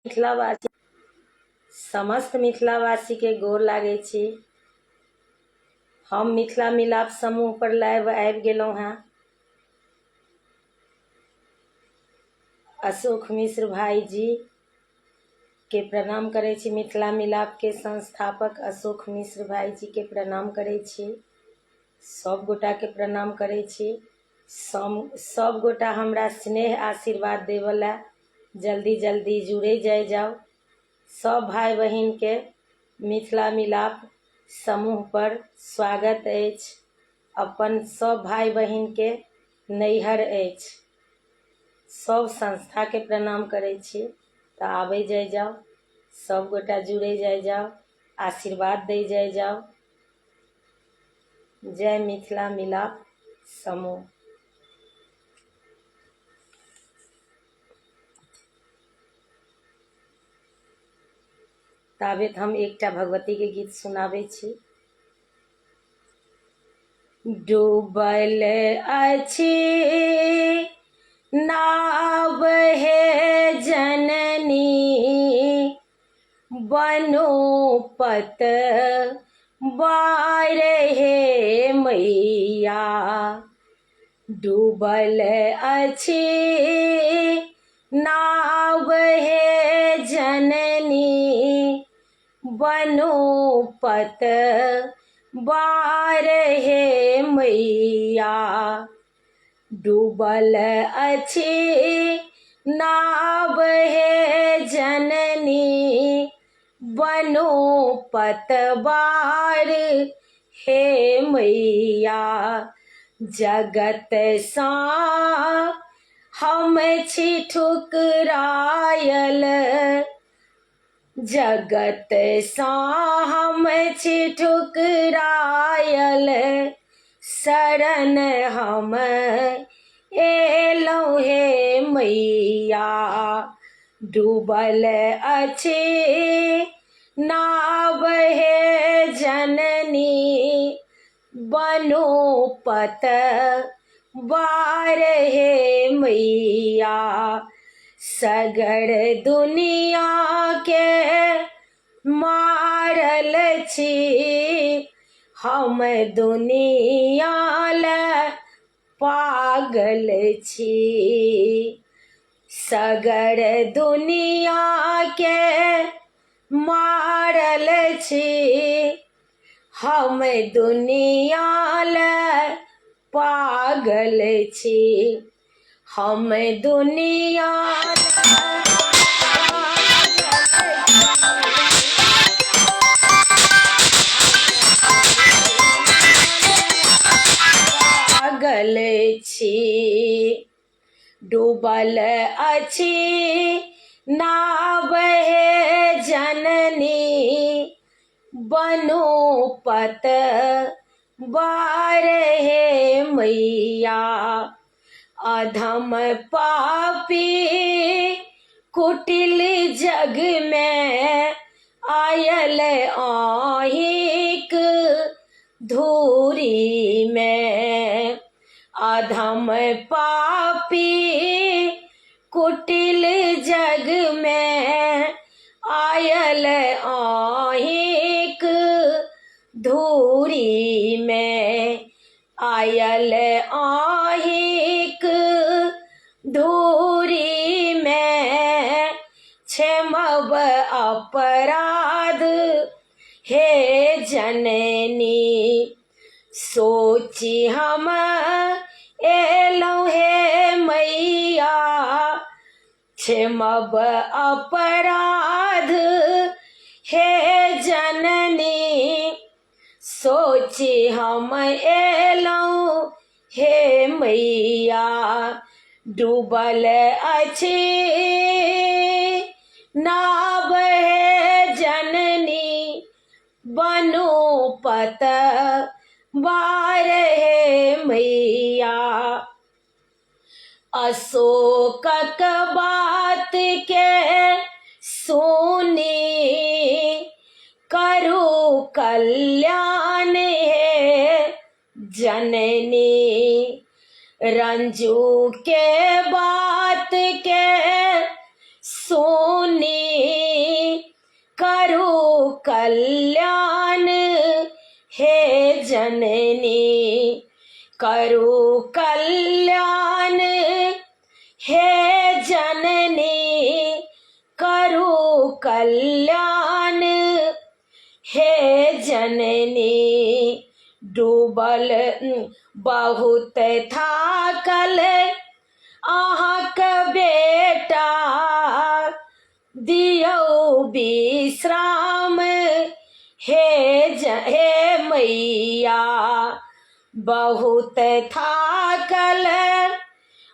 मिथिलावासी समस्त मिथिलावासी के गोर लागे छी। हम मिथिला मिलाप समूह पर लाइव आबि गेलहुँ हैं। अशोक मिश्र भाई जी के प्रणाम करे छी। मिथिला मिलाप के संस्थापक अशोक मिश्र भाई जी के प्रणाम करे छी। सब गोटा के प्रणाम करे छी। सब गोटा हमरा स्नेह आशीर्वाद देवला जल्दी जल्दी जुड़े जाओ। सब भाई बहन के मिथिला मिलाप समूह पर स्वागत अछि। अपन सब भाई बहन के नैहर अछि। सब संस्था के प्रणाम करे छी। तो आबे जाओ, सब गोटा जुड़े जाओ, आशीर्वाद दे जाओ। जय मिथिला मिलाप समूह। ताबेत हम एकटा भगवती के गीत सुनाबे छी। डूबल अछि नाव हे जननी, बनो पत बार हे मैया। डूबल अछि नाव हे जननी, बनो पत बार हे मैया। डूबल अछि नाव हे जननी, बनो पतवार हे मैया। जगत सा हम छी ठुकरायल, जगत सा हम छी ठुकरायल। शरण हम एलौं हे मैया। डूबल अछि नाव हे जननी, बनो पत बार हे मैया। सगर दुनिया के मारल छी, हम दुनिया ले पागल छी। सगर दुनिया के मारल छी, हम दुनिया ले पागल छी। हम दुनिया पागल छी। डूबल अछि नाव हे जननी, बनो पत बार हे मैया। अधम पापी कुटिल जग में, आयल आहिक धूरी में। अधम पापी कुटिल जग में, आयल आहिक धूरी में। आयल आहिक धूरी में, क्षमब अपराध हे जननी। सोची हम एलौं हे मैया, क्षमब अपराध हे जननी। सोची हम एलौं हे मैया। डूबल अछि नाव हे जननी, बनो पत बार हे मैया। अशोकक बात के सुनी, करू कल्याण हे जननी। रंजू के बात के सुनी, कल्याण हे जननी, करो कल्याण हे जननी, करो कल्याण हे जननी। डूबल बहुत था कल अहाँक बेटा, दियौ विश्राम हे मैया। बहुत थाकल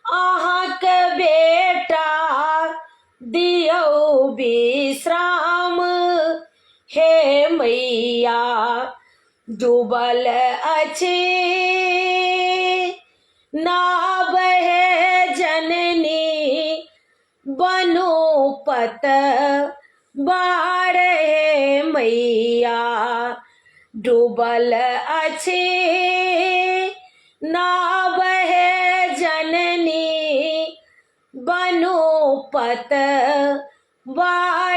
अहाँक बेटा, दियौ विश्राम हे मैया। डूबल अछि नाव हे जननी, बनो पतवार हे मैया। डूबल अछि नाव हे जननी, बनो पतवार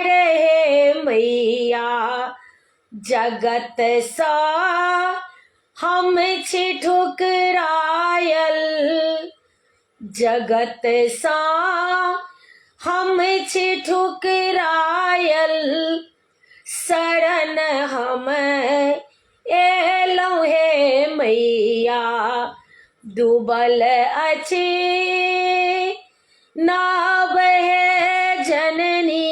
हे मैया। जगत सा हम छी ठुकरायल, जगत सा हम छी ठुकरायल। शरण हम एलौं हे मैया। डूबल अछि नाव हे जननी।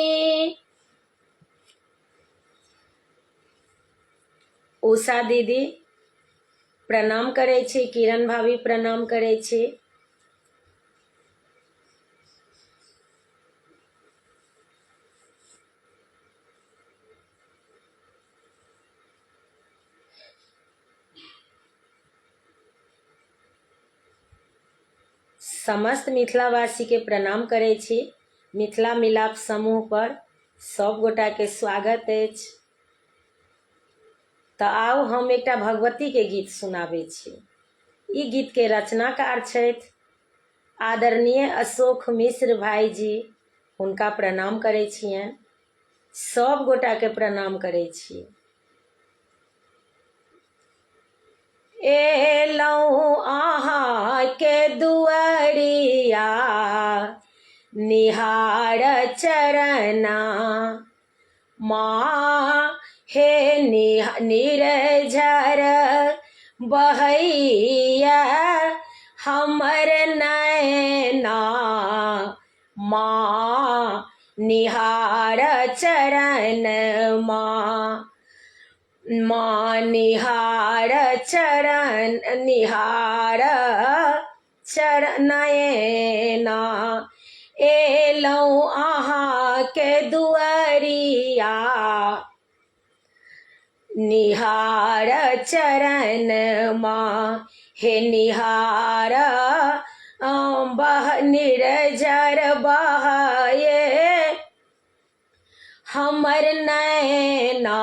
उषा दीदी प्रणाम करै छी, किरण भाभी प्रणाम करै छी। समस्त मिथिलावासी के प्रणाम करै छी। मिथिला मिलाप समूह पर सब गोटा के स्वागत अछि। तऽ आउ हम एकटा भगवती के गीत सुनाबै छी। ई गीत के रचनाकार छथि आदरणीय अशोक मिश्र भाई जी। हुनका प्रणाम करै छियनि, सब गोटा के प्रणाम करै छी। एलौं अहाँ के दुआरिया, निहार चरना। माँ हे निर्झर बहैया हमर नैना। माँ निहार चरण माँ, माँ निहार चरण, निहार नयना। एलौं अहाँ के दुआरिया, निहार चरण माँ। हे निहार निर्झर बहये हमर नैना।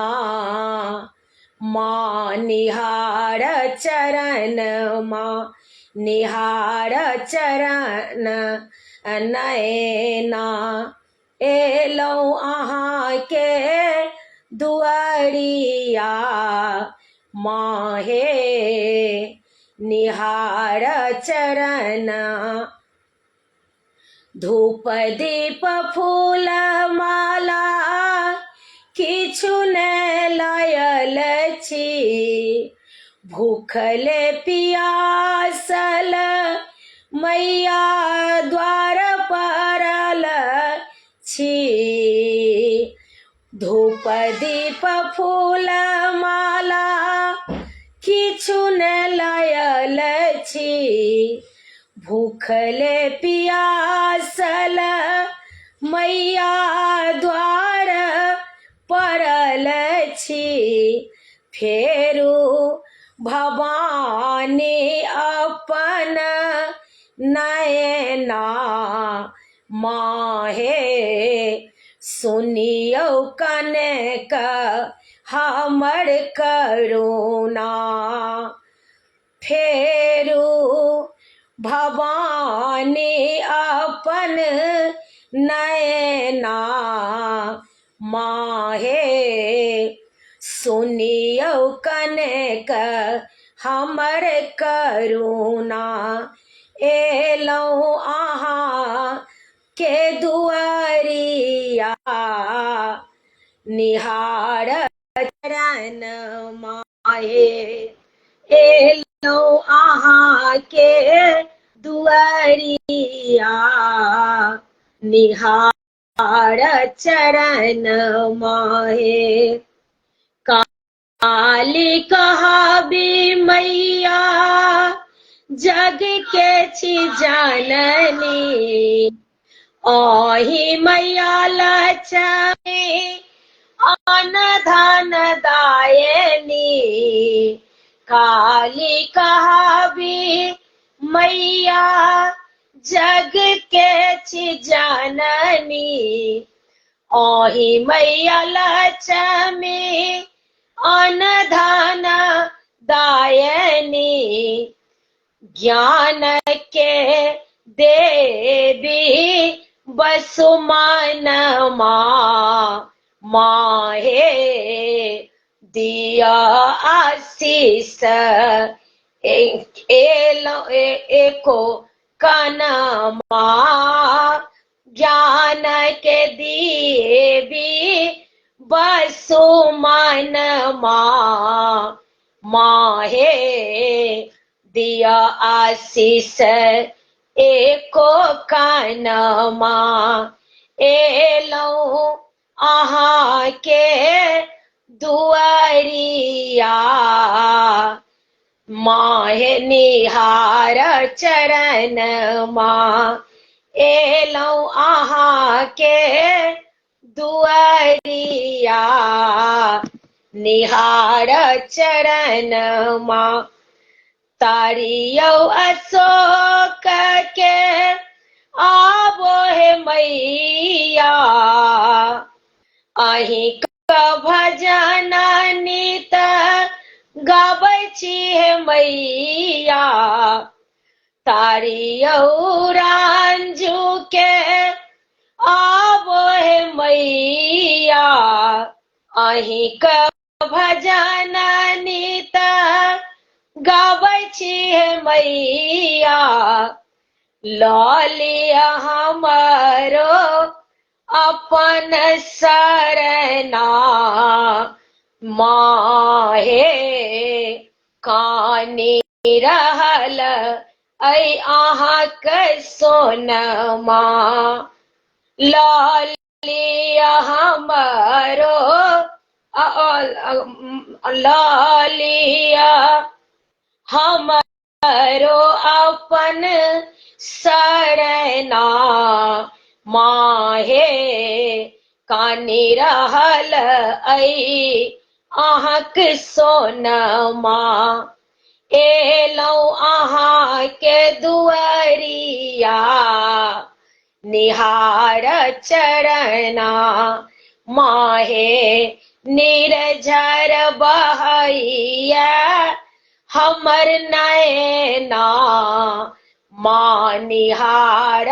माँ निहार चरण माँ, निहार चरण नैना। एलौं अहाँ के दुआरिया, माँ हे निहार चरण। धूप दीप फूल माला किछु ने लायल छी। भूखले पियासल मैया द्वार परल छी। धूप दीप फूल माला किछु ने लायल छी। भूखले पियासल मैया द्वार परल छी। फेरू भवानी अपन नयना। माँ हे सुनियौ कनेक हमर करुणा। फेरू भवानी अपन नयना। माँ हे सुनियो कनेक हमर करुणा, एलौं अहाँ के दुआरिया, निहार चरण माहे, एलौं अहाँ के दुआरिया, निहार चरण माहे। काली कहाबी मैया जग के छी जननी, ओहि मैया लक्ष्मी अन धन दायनी, काली कहाबी मैया जग के छी जननी, ओहि मैया लक्ष्मी अन धन दायनी, ज्ञान के देवी बसुमन माहे, दिया आशीष एको कनमा, ज्ञान के देवी बसुमन माहे, दिया आशीष एको कनमा, एलौं अहाँ के दुआरिया, माहे निहार चरण माँ, एलौं अहाँ के दुआरिया, निहार चरण माँ। तारियौ अशोक के आबो हे मैया, अहीं का भजन नित गाबै छी हे मैया, तारियौ रांझू के आबो हे मैया, अहीं का भजन नित गाबै छी हे मैया, लऽ लिअ हमरो अपन शरणा, माहे कानी रहल ऐ अहाँक सोनमा, लऽ लिअ हमरो लऽ लिअ हमरो अपन शरणा, माहे कानी रहल ऐ अहाँक सोनमा, एलौं अहाँ के दुआरिया, निहार चरणा, माहे निर्झर बहैया हमर नैना, माँ निहार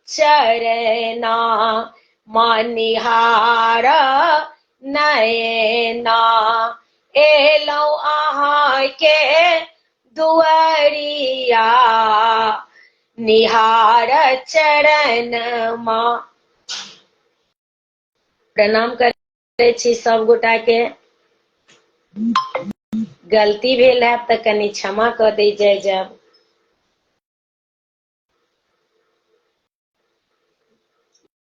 चरणा, माँ निहार नैना, एलौं अहाँ के दुआरिया, निहार चरण माँ। प्रणाम करै छी सब गोटा के, गलती भेल है तऽ कनि क्षमा कऽ दै जय जब।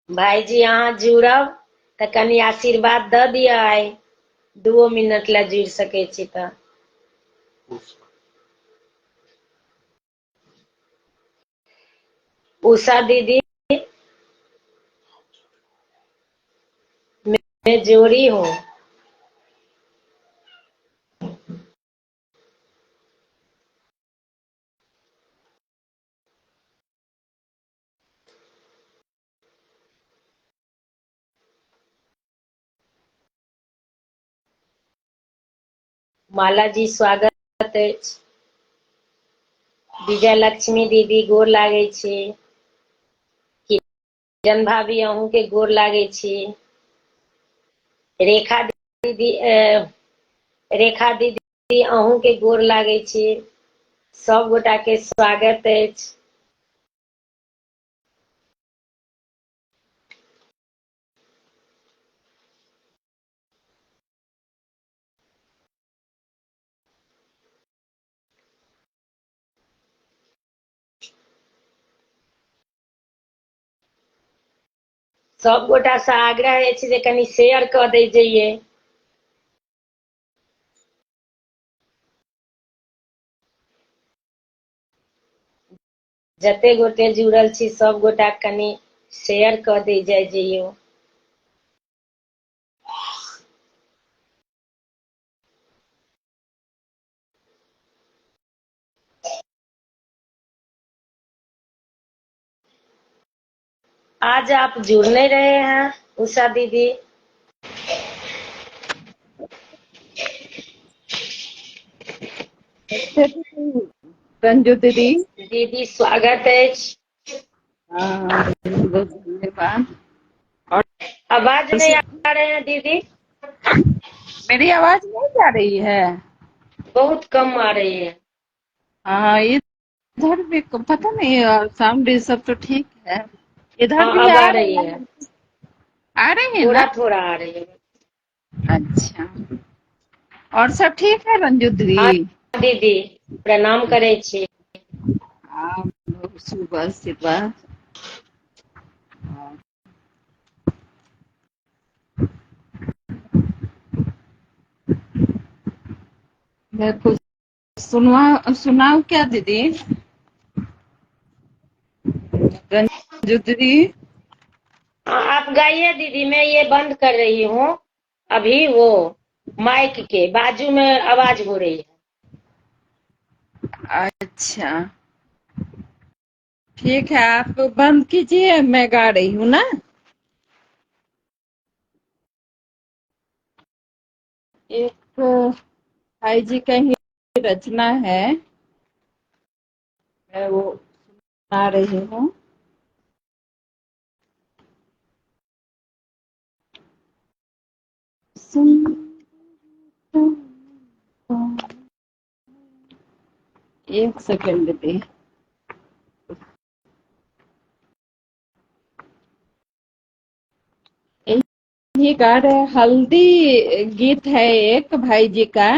भाईजी अहाँ जुड़ब तऽ कनि आशीर्वाद दऽ दिअ, आइ 2 मिनट ला जुड़ सकै छी तऽ। उषा दीदी मैं जोड़ी हूँ। माला जी स्वागत अछि। विजय लक्ष्मी दीदी गोर लागै छी। किरण भाभी अहूँ के गोर लागै छी। रेखा दीदी रेखा दीदी अहूँ के गोर लागै छी। सब गोटा के स्वागत अछि। सब गोटा से आग्रह अछि जे कनि शेयर कऽ दै जइये। जते गोटे जुड़ल छी सब गोटा कनि शेयर कऽ दै जाय जइयो। आज आप जुड़ नहीं रहे हैं उषा दीदी। रंजू दीदी। दीदी स्वागत अछि। बहुत बहुत धन्यवाद। और आवाज नहीं आ रहे हैं दीदी। मेरी आवाज नहीं जा रही है? बहुत कम आ रही है। हाँ, इधर भी पता नहीं, साउंड सब तो ठीक है। इधर हाँ भी अब आ आ रही रही है? है। आ रही है ना? थोड़ा थोड़ा आ रही है। अच्छा, और सब ठीक है रंजू हाँ दीदी? दीदी प्रणाम करे छी। हाँ, सुबह सुबह। मैं कुछ सुनाओ क्या दीदी? रंजू दीदी। आप गाइए दीदी, मैं ये बंद कर रही हूँ अभी। वो माइक के बाजू में आवाज हो रही है। अच्छा, ठीक है, आप बंद कीजिए, मैं गा रही हूँ ना। एक भाई जी का ही रचना है, मैं वो सुना रही हूँ। एक सेकंड दे। ये गा रहे, हल्दी गीत है एक भाई जी का,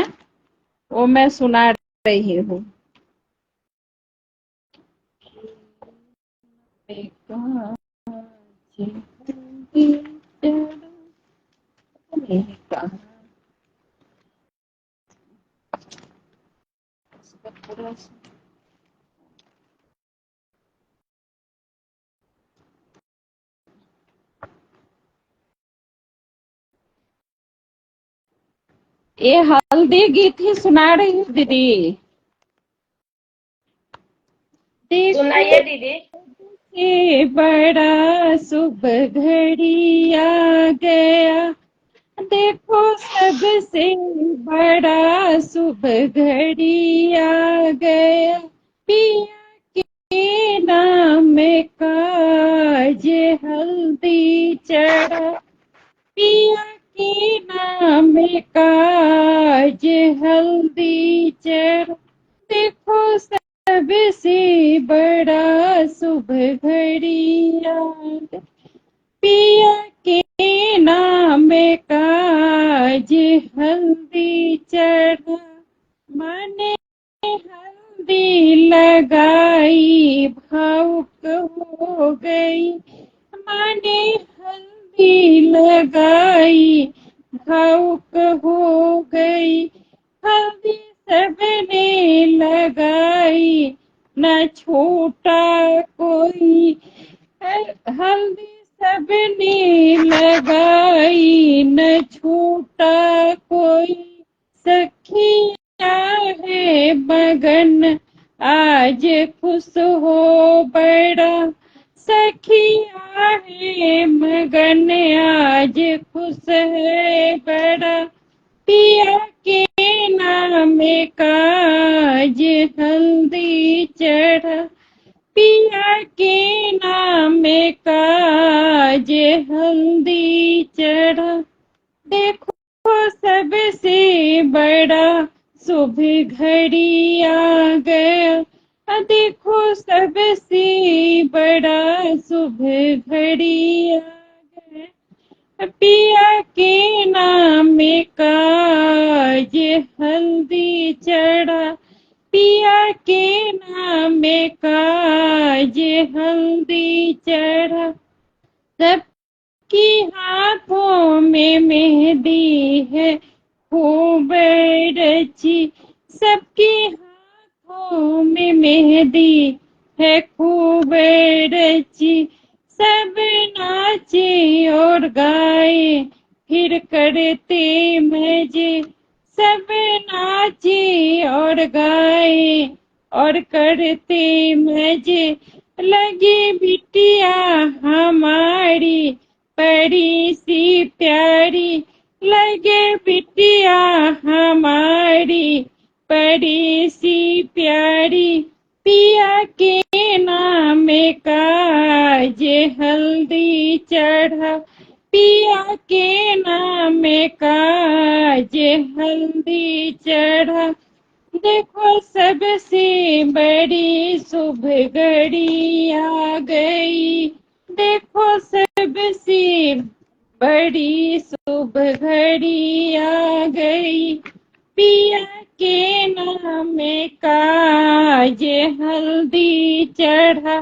वो मैं सुना रही हूँ। ये हल्दी गीत ही सुना रही हूँ दीदी। देखो सुनाइए दीदी। ये बड़ा शुभ घड़ी आ गया, देखो सबसे बड़ा शुभ घड़ी आ गया, पिया के नाम का ये हल्दी चढ़ा, पिया के नाम का ये हल्दी चढ़ा, देखो सबसे बड़ा शुभ घड़ी आ गया, पिया के नाम का ये हल्दी चढ़ा, माने हल्दी लगाई भावुक हो गई, माने हल्दी लगाई भावुक हो गई, हल्दी सबने लगाई न छूटा कोई, हल्दी सबने लगाई न छूटा कोई, सखिया है मगन आज खुश हो बड़ा, सखिया है मगन आज खुश है बड़ा, पिया के नाम का ये हल्दी चढ़ा, पिया के नाम का ये हल्दी चढ़ा, देखो बड़ा शुभ घड़ी आ गया, देखो सबसे बड़ा शुभ घड़ी आ गया। पिया के नाम का ये हल्दी चढ़ा, पिया के नाम का ये हल्दी चढ़ा, सबकी हाथों में मेहंदी है खूब रची, सबकी हाथों में मेहंदी है खूब रची। सब नाचे और गाए फिर करते मजे, सब नाचे और गाए और करते मजे। लगी बिटिया हमारी बड़ी सी प्यारी, लगे बिटिया हमारी बड़ी सी प्यारी। पिया के नाम का ये हल्दी चढ़ा, पिया के नाम का ये हल्दी चढ़ा, देखो सबसे बड़ी शुभ घड़ी आ गई, देखो सबसे बड़ी शुभ घड़ी आ गई। पिया के नाम का ये हल्दी चढ़ा,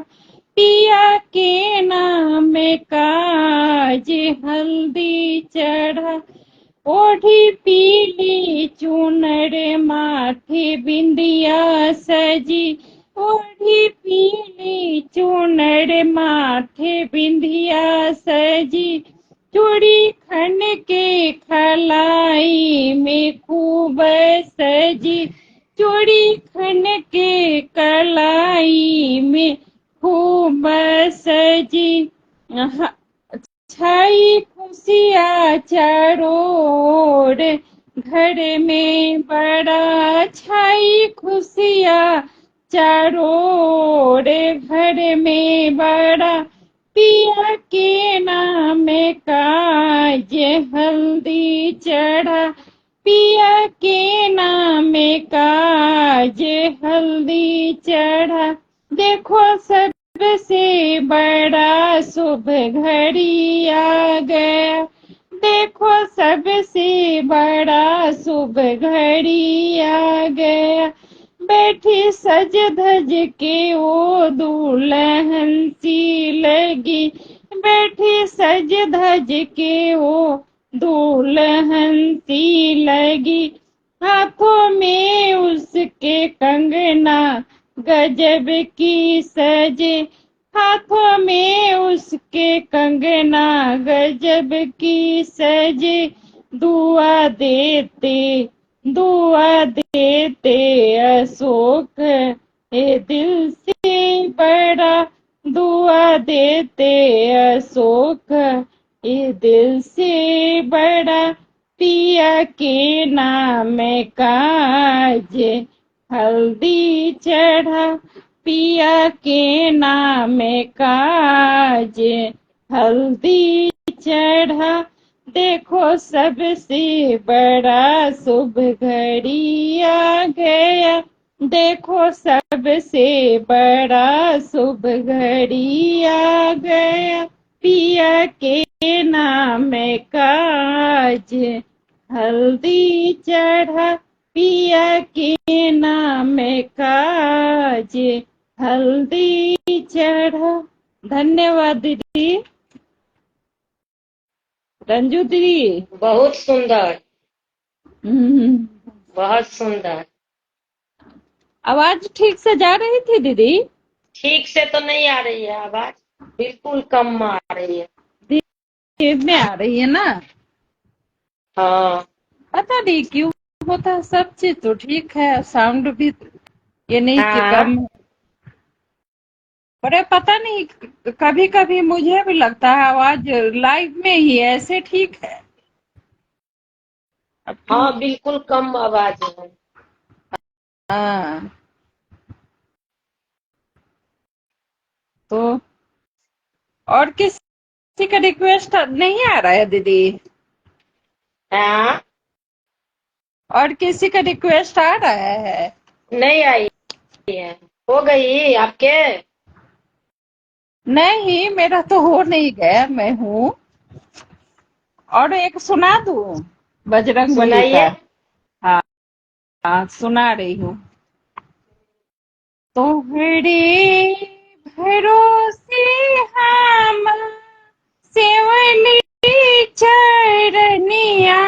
पिया के नाम का ये हल्दी चढ़ा। ओढ़ी पीली चुनर माथे बिंदिया सजी, ओढ़ी पीली चुनर माथे बिंदिया सजी। चूड़ी खन के खलाई में खूब सजी, चूड़ी खन के कलाई में खूब सजी। छाई खुशियाँ चारों ओर, घर में बड़ा छाई खुशियाँ चारों ओर, घर में बड़ा। पिया के नाम का ये हल्दी चढ़ा, पिया के नाम का ये हल्दी चढ़ा, देखो सबसे बड़ा शुभ घड़ी आ गया, देखो सबसे बड़ा शुभ घड़ी आ गया। बैठी सज धज के वो दुल्हन सी लगी, बैठी सज धज के वो दुल्हन सी लगी। हाथों में उसके कंगना गजब की सजे, हाथों में उसके कंगना गजब की सजे। दुआ देते दुआ देते अशोक ये दिल से बड़ा, दुआ देते अशोक ये दिल से बड़ा। पिया के नाम का ये हल्दी चढ़ा, पिया के नाम का ये हल्दी चढ़ा, देखो सबसे बड़ा शुभ घड़ी आ गया, देखो सबसे बड़ा शुभ घड़ी आ गया। पिया के नाम का आज हल्दी चढ़ा, पिया के नाम का आज हल्दी चढ़ा। धन्यवाद दीदी। रंजू दीदी। बहुत सुंदर, हम्म, बहुत सुंदर। आवाज ठीक से जा रही थी दीदी? ठीक से तो नहीं आ रही है आवाज, बिल्कुल कम आ रही है। धीरे में आ रही है ना? हाँ पता नहीं क्यों होता है, सब चीज तो ठीक है, साउंड भी ये नहीं कि हाँ कम। पर पता नहीं, कभी कभी मुझे भी लगता है आवाज लाइव में ही ऐसे ठीक है। अब क्यों? हाँ, बिल्कुल कम आवाज है। हाँ, तो और किसी का रिक्वेस्ट नहीं आ रहा है दीदी? हाँ और किसी का रिक्वेस्ट आ रहा है? नहीं आई है। हो गई आपके? नहीं, मेरा तो हो नहीं गया, मैं हूँ। और एक सुना दूँ, बजरंग बली सुनाइए। का। हाँ, हाँ, सुना रही हूँ। तोहरे भरोसे हम सेवली चरनिया,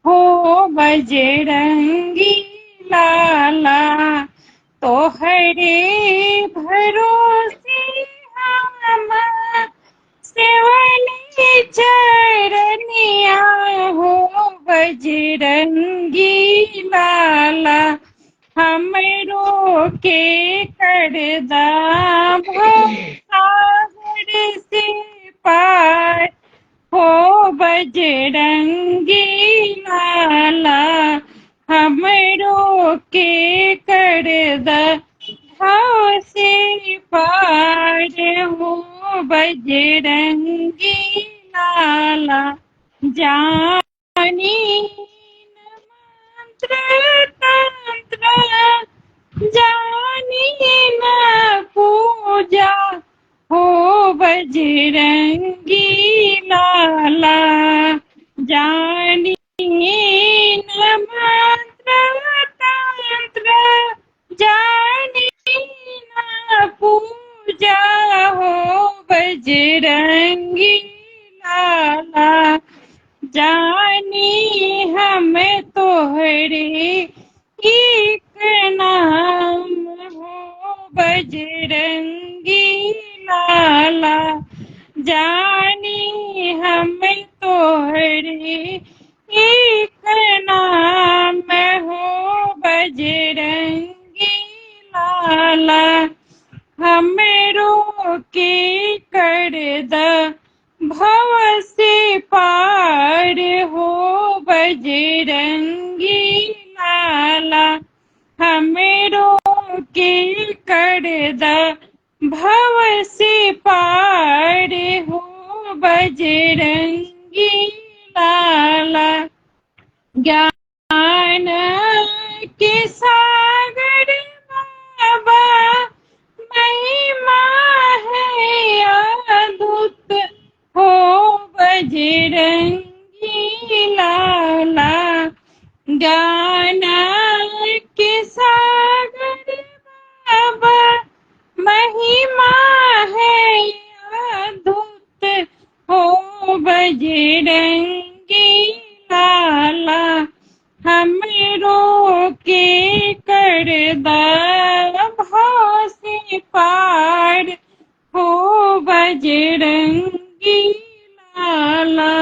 हो बजरंगी लाला। तोहरे भरोसे हम सेवली चरनिया, हो बजरंगी लाला। हमरो के करदा भवसागर से पार, हो बजरंगी लाला। हमरो के करदा भाव से पार, हो बजरंगी लाला। जानी न मंत्र तंत्र, जानी न पूजा, हो बजरंगी लाला। जानी न मंत्र तंत्र, जानी न पूजा, हो बजरंगी लाला। जानी हम तोहरे एक नाम, हो बजरंगी लाला। जानी हम तोहरे एक नाम, हो बजरंगी लाला। हमरो के करदा भव से पार, हो बजरंगी लाला। हमरो के करदा भव से पार, हो बजरंगी लाला। ज्ञान के सागर बाबा, महिमा है अद्भुत, हो बजरंगी लाला। ज्ञान के सागर बाबा, महिमा है अद्भुत, हो बजरंगी लाला। हमरो के करदा भव से पार, हो बजरंगी लाला।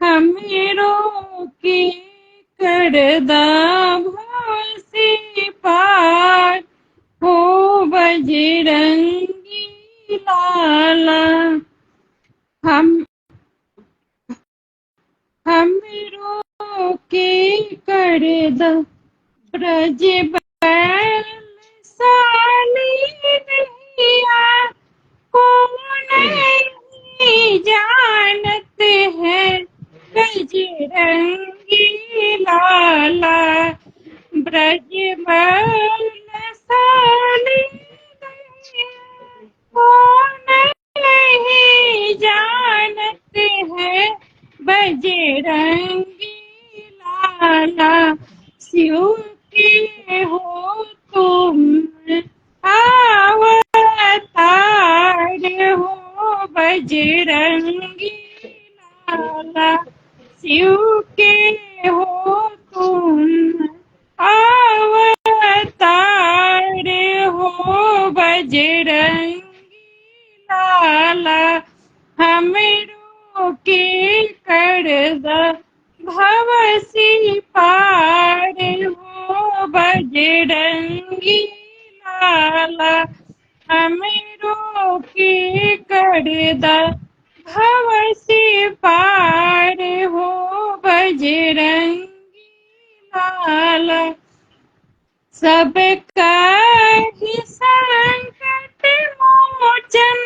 हमरो के करदा भव से पार, हो बजरंगी लाला। हमरो के करदा ब्रज बैल साली नैया, कौन नहीं जानत है बजरंगी लाला। ब्रज बैल साली नैया, कौन नहीं जानत है बजरंगी लाला। शिव के हो तुम अवतार, हो बजरंगी लाला। शिव के हो तुम अवतार, हो बजरंगी लाला। हमरो के करदा भव से पार, हो बजरंगी लाला। हमरो के करदा भव से पार, हो बजरंगी लाला। सबका ही संकट मोचन,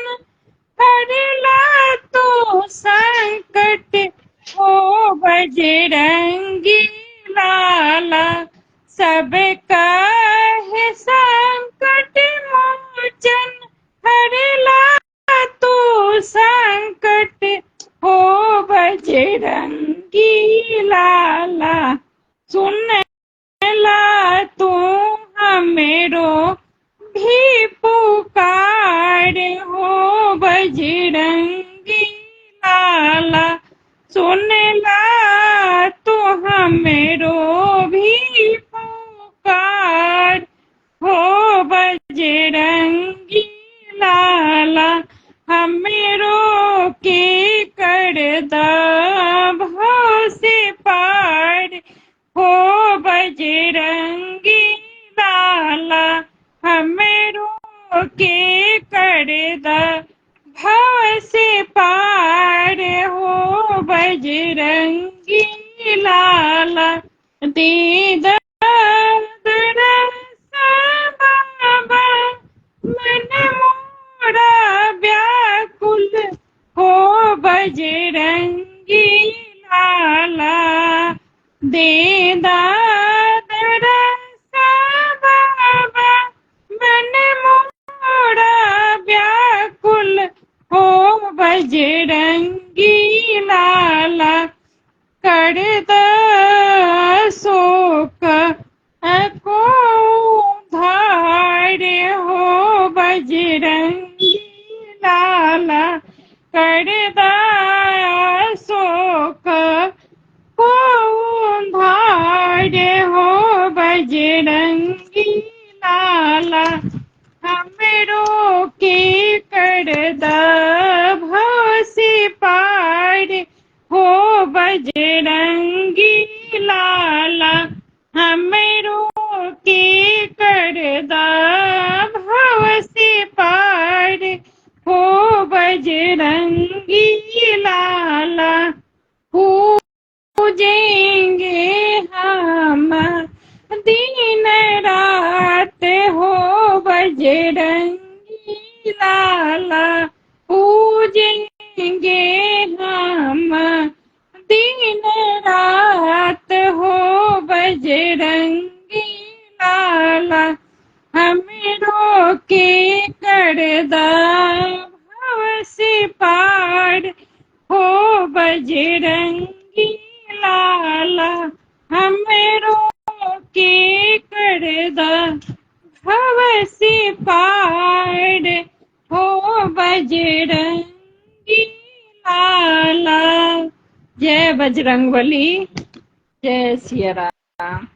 हरला तो संकट, हो बजरंगी लाला सब कहे संकट मोचन हरला तू संकट हो बजरंगी लाला सुन ला तू हमेरो भी पुकार हो बजरंगी लाला सुन ला तू हमेरो भी पुकार हो बजरंगी लाला हमेरो के कर दा भव से पार हो बजरंगी लाला हमेरो के कर दा भव से पार हो बजरंगी लाला दीद बाबा मन मोरा व्याकुल हो बजरंगी लाला दे दादर बाबा मन मोरा व्याकुल हो बजरंगी लाला कर शोक को धार हो बजरंगी लाला कर शोक को धार हो बजरंगी लाला हमरो के कर भव से पार हो बजरंगी लाला हमरो के कर भव से पार हो बजरंगी लाला पूजेंगे हम दिन रात हो बजरंगी लाला पूजेंगे हम दिन रात हो बजरंगी लाला हमरो के कर भव से पार हो बजरंगी लाला हमरो के कर भव से पार हो बजरंगी लाला। जय बजरंगबली, जय सिया राम।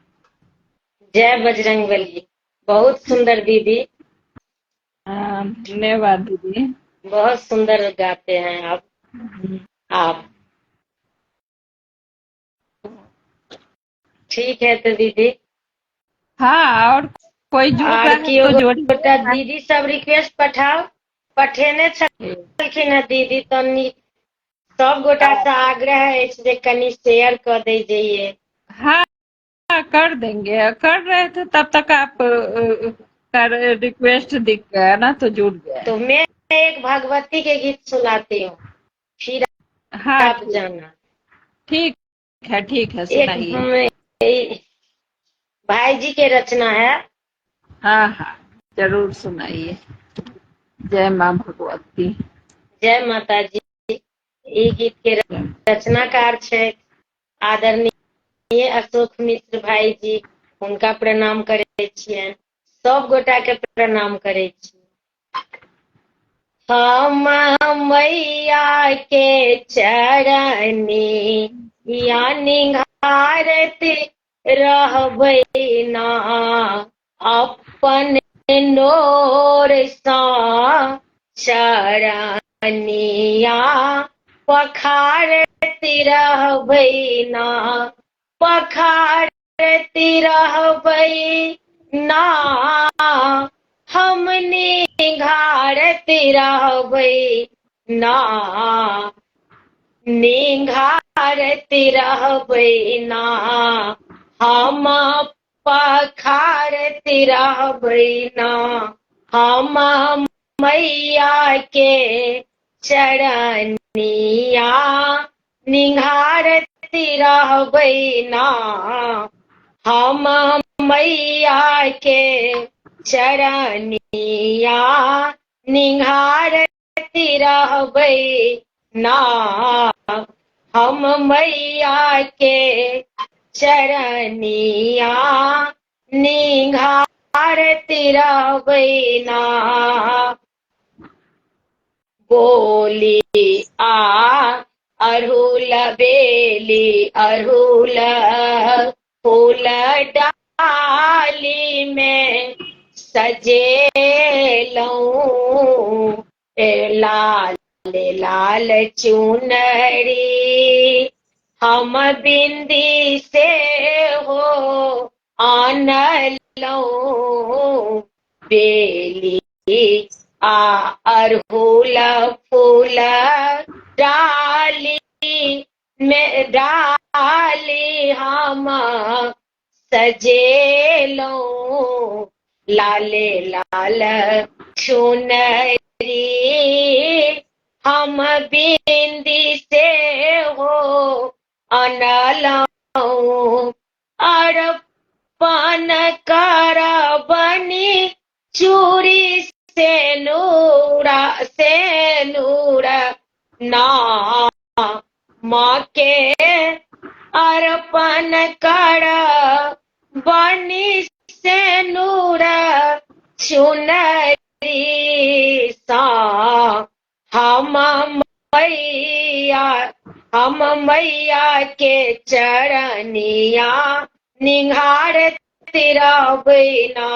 जय बजरंगबली। बहुत सुंदर दीदी। धन्यवाद दीदी। बहुत सुंदर गाते हैं आप। ठीक है तो दीदी। हाँ, और कोई जुड़ रहा है तो जोड़ी। दीदी सब रिक्वेस्ट पठाओ। पठेने छलखिन है दीदी तो सब गोटा से आग्रह है जे कनी शेयर कर दीजिए। हाँ कर देंगे, कर रहे थे तब तक आप का रिक्वेस्ट दिख गया ना तो जुड़ गया। तो मैं एक भगवती के गीत सुनाती हूँ, फिर हाँ आप जाना। ठीक है सुनाइए। भाई जी के रचना है। हाँ जरूर सुनाइए। जय माँ भगवती। जय माता जी। ये गीत के रचनाकार छे आदरणीय अशोक मिश्र भाई जी। उनका प्रणाम करे छियनि। सब गोटा के प्रणाम करे छी। हम मैया के चरनी निहारत रहबै ना अपन नोर सा चरनिया पखारत रहबै ना हम निघारत रहबै ना हम पखारत रहबै ना हम मैया के चरनिया निहारत रहबैना हम मैया के चरनिया निहारती रहबैना हम मैया के चरनिया निहारती रहबैना बोली आ अरहुल बेली अरहुल फूल डाली में सजेलऊं लाल लाल चुनरी हम बिंदी से हो आनलऊं बेली आ अरहुल फूल डाली में डाली हम सजेलऊं लाले लाल चुनरी हम बिंदी से हो अनलऊं अर्पण कर बनी चूरी से नूरा ना माँ के अर्पण कर बनी से नूरा चुनरी सा हम मैया के चरनिया निहारती रहबैना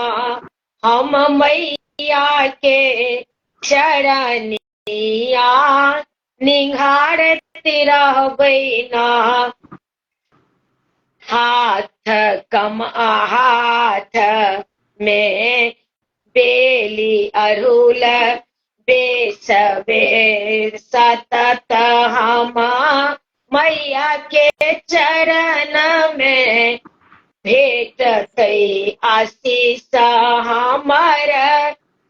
हम मैया के चरनिया निहारती रहबैना हाथ में बेली अरहुल बेस सतत हम मैया के चरण में भेटतै आशीष हमर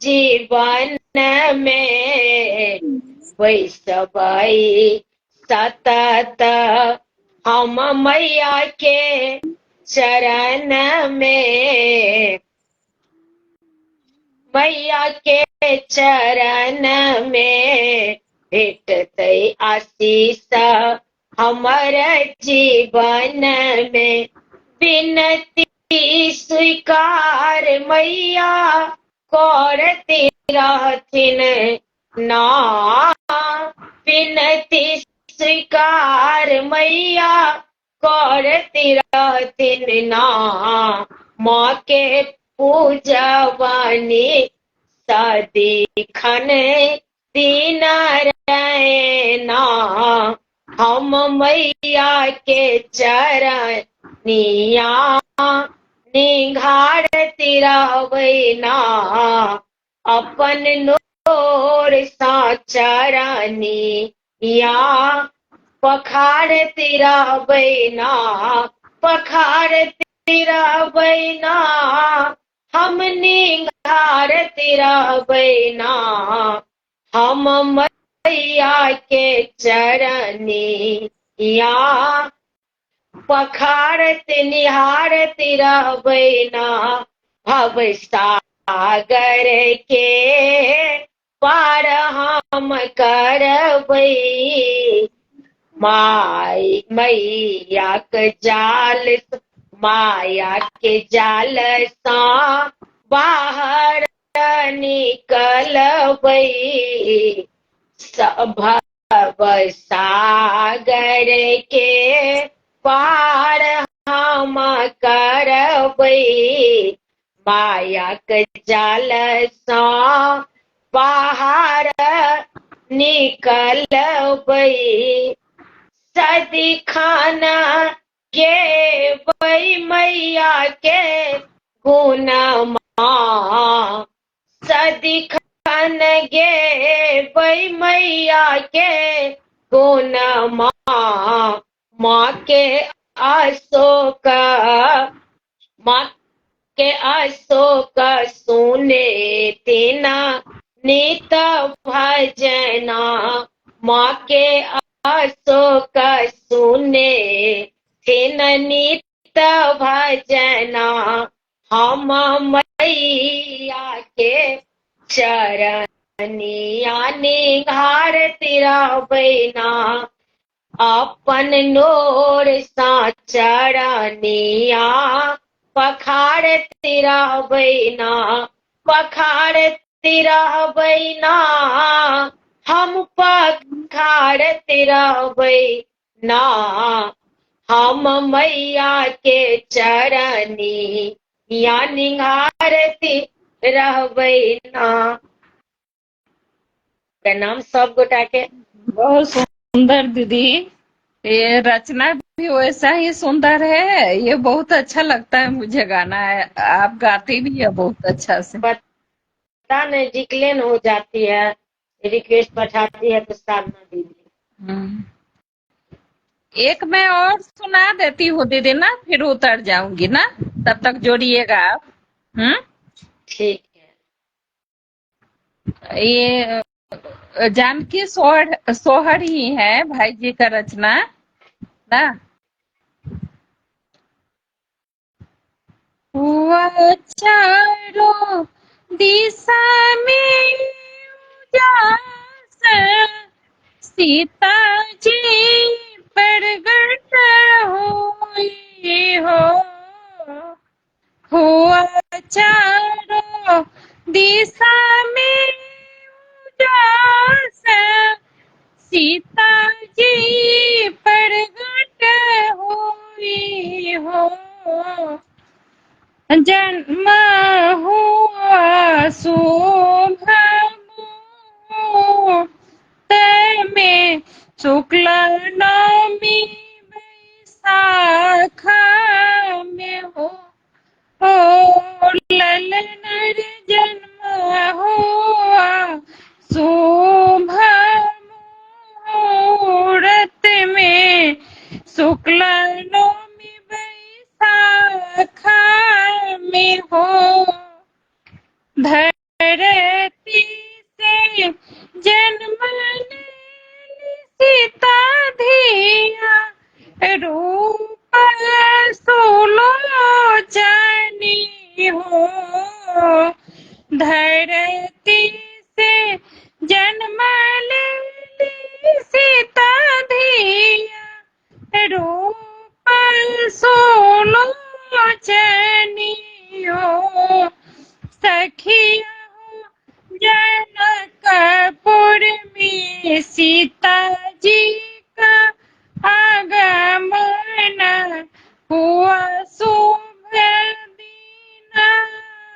जीवन में वैसबै सतत हम मैया के चरण में मैया के चरण में भेटतै आशीष हमर जीवन में विनती स्वीकार मैया करती रहथिन ना विनती स्वीकार मैया करती रहथिन ना माँ के पूजवानी सदिखन दिन रहना हम मैया के चरनिया निहारती रहबैना अपन नोर सा चरनिया पखारती रहबैना हम निहारती रहबैना हम मैया के चरनिया पखारती निहारती रहबैना भव सागर के पार हम करबै मैया के जाल सा बाहर निकलबै भव सागर के पार हम करबै माया के जाल सा बाहर निकलबै सदिखन गेबै मैया के गुणमा सदिखन गेबै मैया के गुणमा माँ के अशोक सुने तेना नित भजना माँ के शोक सुने थिन नित भजना, हम मैया के चरनिया निहारती रहबैना, अपन नोर सा चरनिया पखारती रहबैना, पखारती रहबैना, हम पखारती रहबैना, हम मैया के चरनी या निहारती रहबैना। प्रणाम सब गोटा के। बहुत सुंदर दीदी, ये रचना भी वैसा ही सुंदर है। ये बहुत अच्छा लगता है मुझे गाना है, आप गाती भी है बहुत अच्छा से। पता नहीं डिक्लेन हो जाती है, रिक्वेस्ट पठाती है तो साधना दीदी। एक मैं और सुना देती हूँ दीदी ना, फिर उतर जाऊंगी ना, तब तक जोड़िएगा आप। ठीक है। ये जानकी सोहर ही है भाई जी का रचना ना। हुआ चारों दिशा में उजास, सीता जी प्रगट हुई हो। हुआ चारों दिशा में उजास, सीता जी प्रगट हुई हो। जन्म हुआ शुभ मुहूर्त में, शुक्ल नवमी वैशाख में हो। ललन जन्म हुआ शुभ मुहूर्त में, शुक्ल नवमी वैशाख में हो। धरती से जन्म लेली सीता धिया, रूप सुलोचनी हो। धरती से जन्म लेली सीता धिया, रूप सुलोचनी हो। सखिया जनकपुर में सीता जी का आगमन हुआ शुभ दिन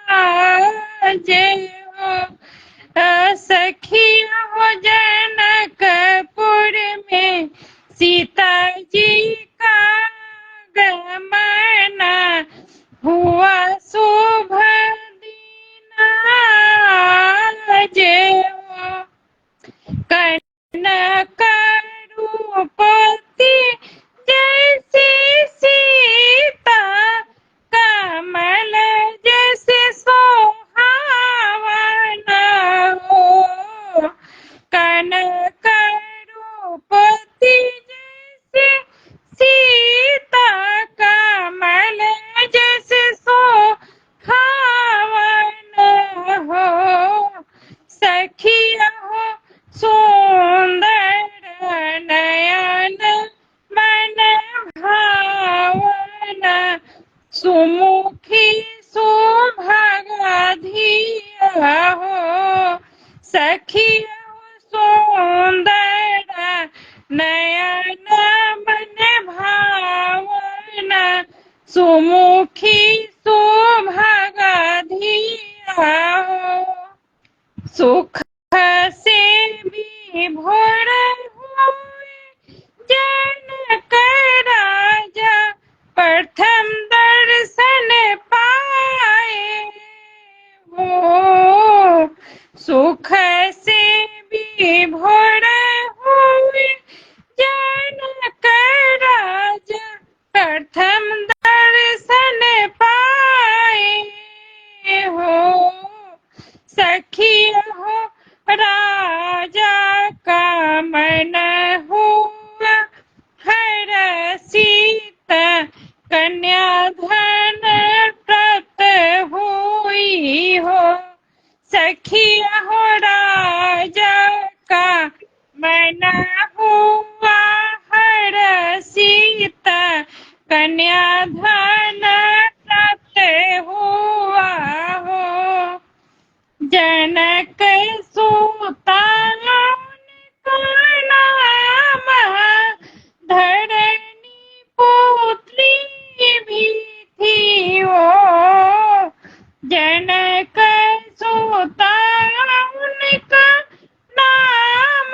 आज हो। सखिया जनकपुर में सीता जी का आगमन हुआ शुभ दिन आज हो। कनक रूपवती जैसी सीता, कमल जैसे सोहावन हो। कनक रूपवती जैसे सीता, कमल जैसे सोहावन हो। सखिया हो सुंदर नयन मन भावन, सुमुखी सुभगधिया हो। सखिया हो सुंदर नयन मन भावन, सुमुखी सुभगधिया हो। सुख से विभोर हुए जनक राजा, प्रथम दर्शन पाए हो। सुख से विभोर हुए जनक राजा, प्रथम दर्शन पाए कन्याधन प्राप्त हुआ हो। जनक सुता का नाम धरणी पुत्री भी थी वो। जनक सुता का नाम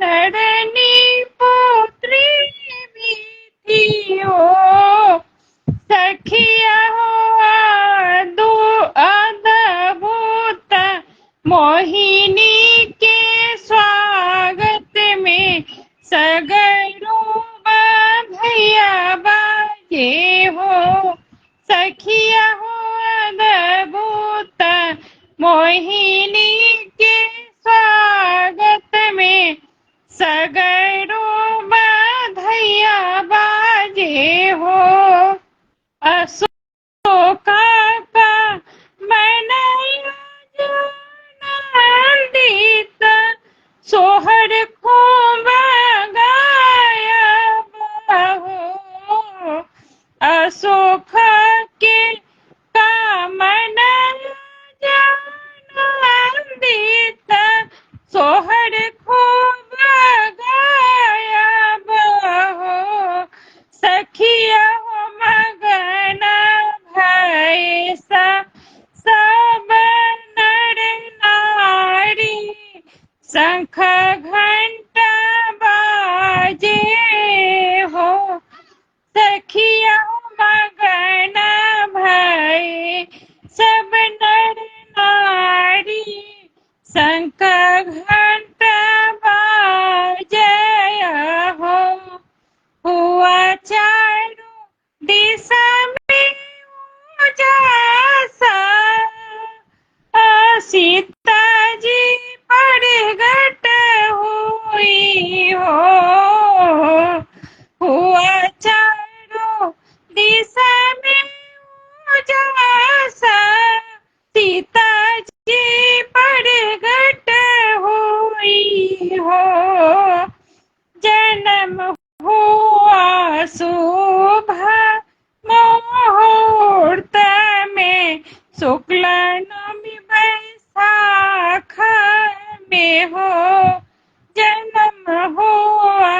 धरणी पुत्री भी थी वो। सखिया हो दो अद्भुत मोहिनी के स्वागत में सगरो भैया बाजे हो। सखिया हो अद्भुत मोहिनी के स्वागत में सगरो बधैया बाजे हो। अशोका का बनया नंदित सोहर खूब गाया हो। अशोक के कामन नंदित सोहर खूब गाया हो। सखिया हो मगन भय सब नर नारी शंख घंटा बाजे हो। सखिया मगन भय सब नर नारी शंख घंटा बाजय हो। हुआ चारों दिशा में उजासा सीता जी प्रगट हुई हो। हुआ चारों दिशा में उजासा सीता जी प्रगट हुई हो। जन्म हुआ शुभ मुहूर्त में शुक्ल नवमी बैसाख में हो। जन्म हुआ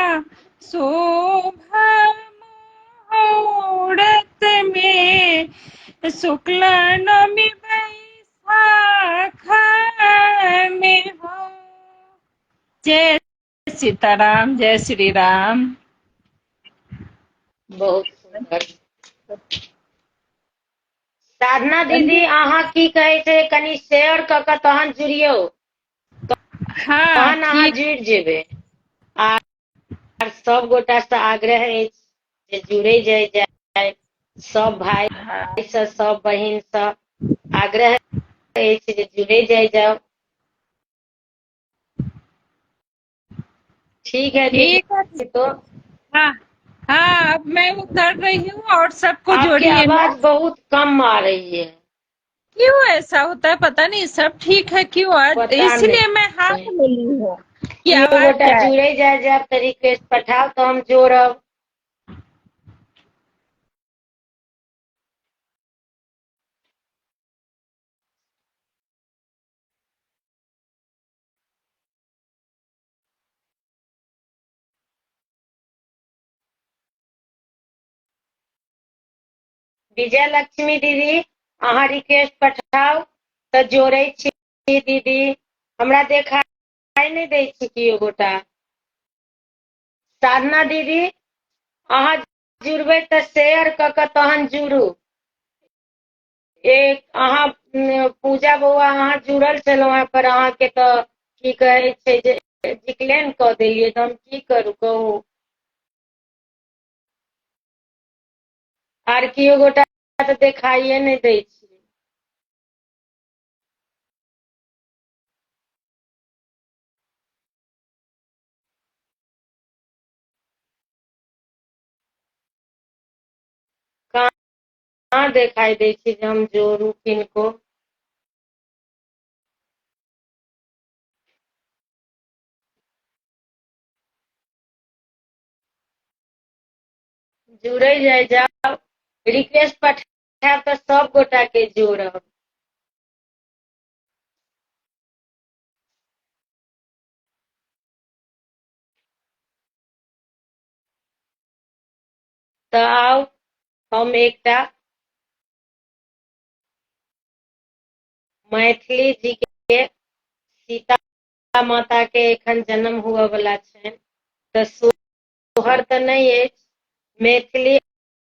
शुभ मुहूर्त में शुक्ल नवमी बैसाख में हो। जय सीताराम, जय श्री राम। बहुत सुंदर। साधना दीदी अहाँ की कहे छै कनी शेयर क के तहन जुड़ियो, हाँ तहन अहाँ ठीक। जुड़ जेबै। आर सब गोटा से आग्रह अछि जे जुड़े जाय, सब भाई हाँ से सब बहिन से आग्रह अछि जे जुड़े जाओ। ठीक है ठीक है। दीदी, तो हाँ हाँ, अब मैं उतर रही हूँ और सबको आपकी जोड़िएगा। आवाज बहुत कम आ रही है। क्यों ऐसा होता है पता नहीं, सब ठीक है क्यों आज, पता इसलिए मैं नहीं, हाथ मिली हूँ कि कियो आवाज गोटा जाए। जुड़े जाए तो रिक्वेस्ट पठाओ तो हम जोड़ब। विजय लक्ष्मी दीदी अहाँ रिक्वेस्ट पठाओ तो जोड़े छी दीदी। हमरा देखाई नहीं दै छी कियो गोटा। साधना दीदी अहाँ जुड़बै तो शेयर क के तहन जुड़ू। एक अहाँ पूजा बौआ अहाँ जुड़ल छलहुँ हैं पर अहाँ के तो की कहे छै जे डिक्लेन क देलियै, तो हम की करू कहू। आर कियो गोटा तो देखाइए नहीं दै छी। कहाँ देखाई दै छी जे हम जोड़ू किनको। जुड़े जाए जाओ रिक्वेस्ट पठाएब तो सब गोटा के जोड़ब। तो आओ हम एकटा मैथिली जी के सीता माता के एखन जन्म हुआ वाला छनि तो सोहर तो नहीं है, मैथिली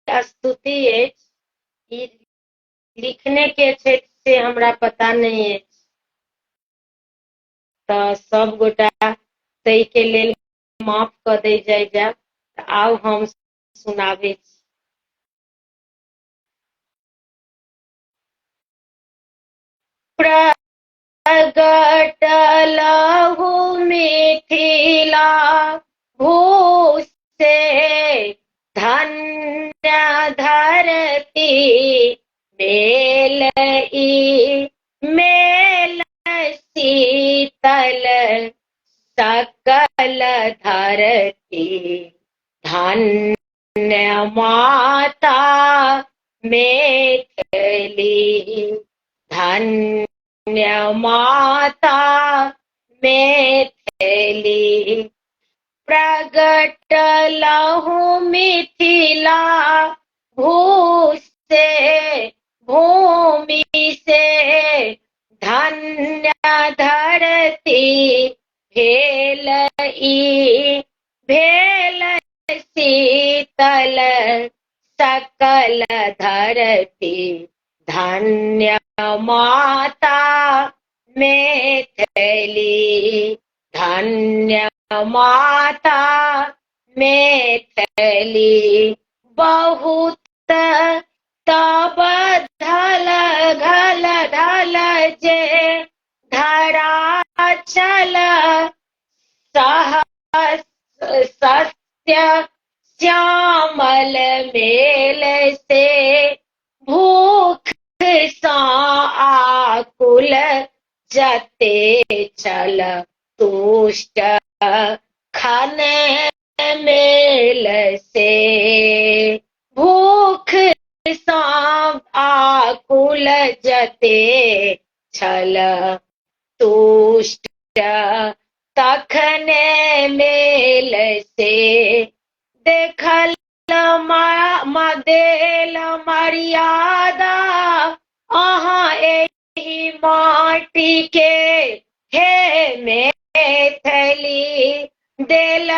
स्तुति है, ई लिखने के क्षेत्र से हमरा पता नहीं है। तो सब गोटा तै के लेल माफ कर दे जाय जा। आओ हम सुनाबे छी। प्रगटलहु मिथिला भू से धन्य धरती मेल शीतल सकल धरती धन्य माता मैथिली धन्य माता मैथिली। प्रगटलहु मिथिला भू से भूमि से धन्य धरती भेल शीतल सकल धरती धन्य माता मैथिली धन्य माता मैथिली। बहुत तब धल घल ढल जे धरा चल सत्य श्यामल मेल से भूख सा आकुल जते चल तुष्ट खन मेल से भूख सा आकुल जते छल तुष्ट तखने मेल से देखल देल मर्यादा अहाँ एही माटी के हे मैथिली देल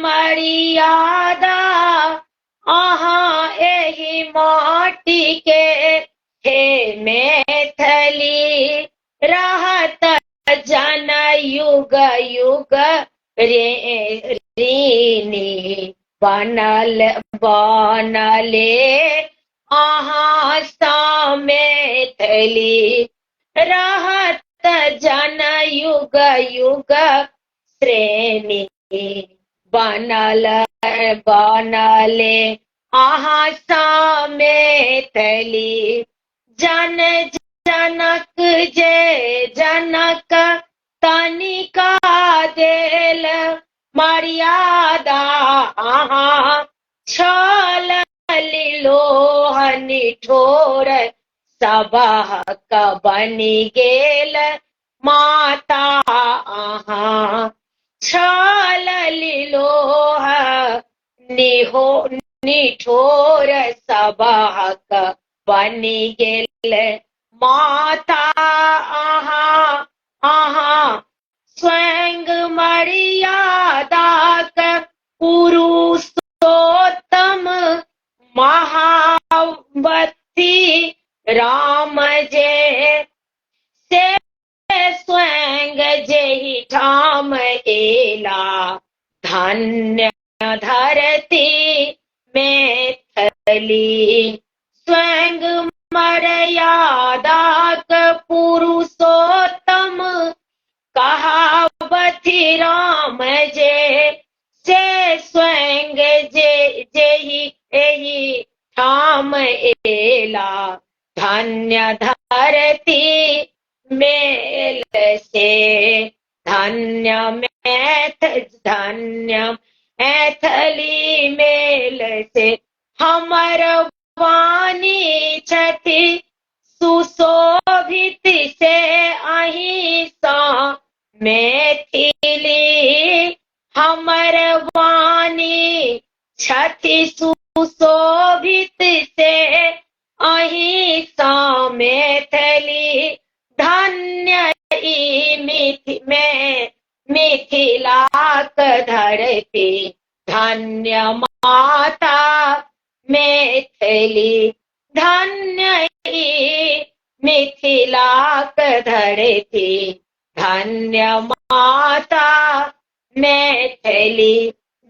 मर्यादा अहाँ एही माटी के हे मैथिली रहत जन युग युग ऋणी बनले अहाँ सा मैथिली रहत जन युग युग श्रेणी बनले अहाँ सा मैथिली। जन जनक जे जनक तनिका देल मर्यादा अहाँ छल लोह निठोर सबहक बनि गेल माता अहाँ छल लोह निठोर सबहक बनि गेल माता अहाँ स्वयं मर्यादाक पुरुषोत्तम महावती राम जे से स्वयं जेहि ठाम एला धन्य धरती मैथिली स्वयं मर्यादाक पुरुषोत्तम कहावती राम जे से स्वयं जेहि एहि ठाम एला धन्य धरती मेल से धन्य धन्य मैथिली मेल से हमर वाणी छथि सुशोभित से अहि सा मैथिली हमर वाणी छथि सुशोभित से अहि सा मैथिली धन्य ई मिथिलाक धरती धन्य माता मैथिली धन्य ई मिथिलाक धरती धन्य माता मैथिली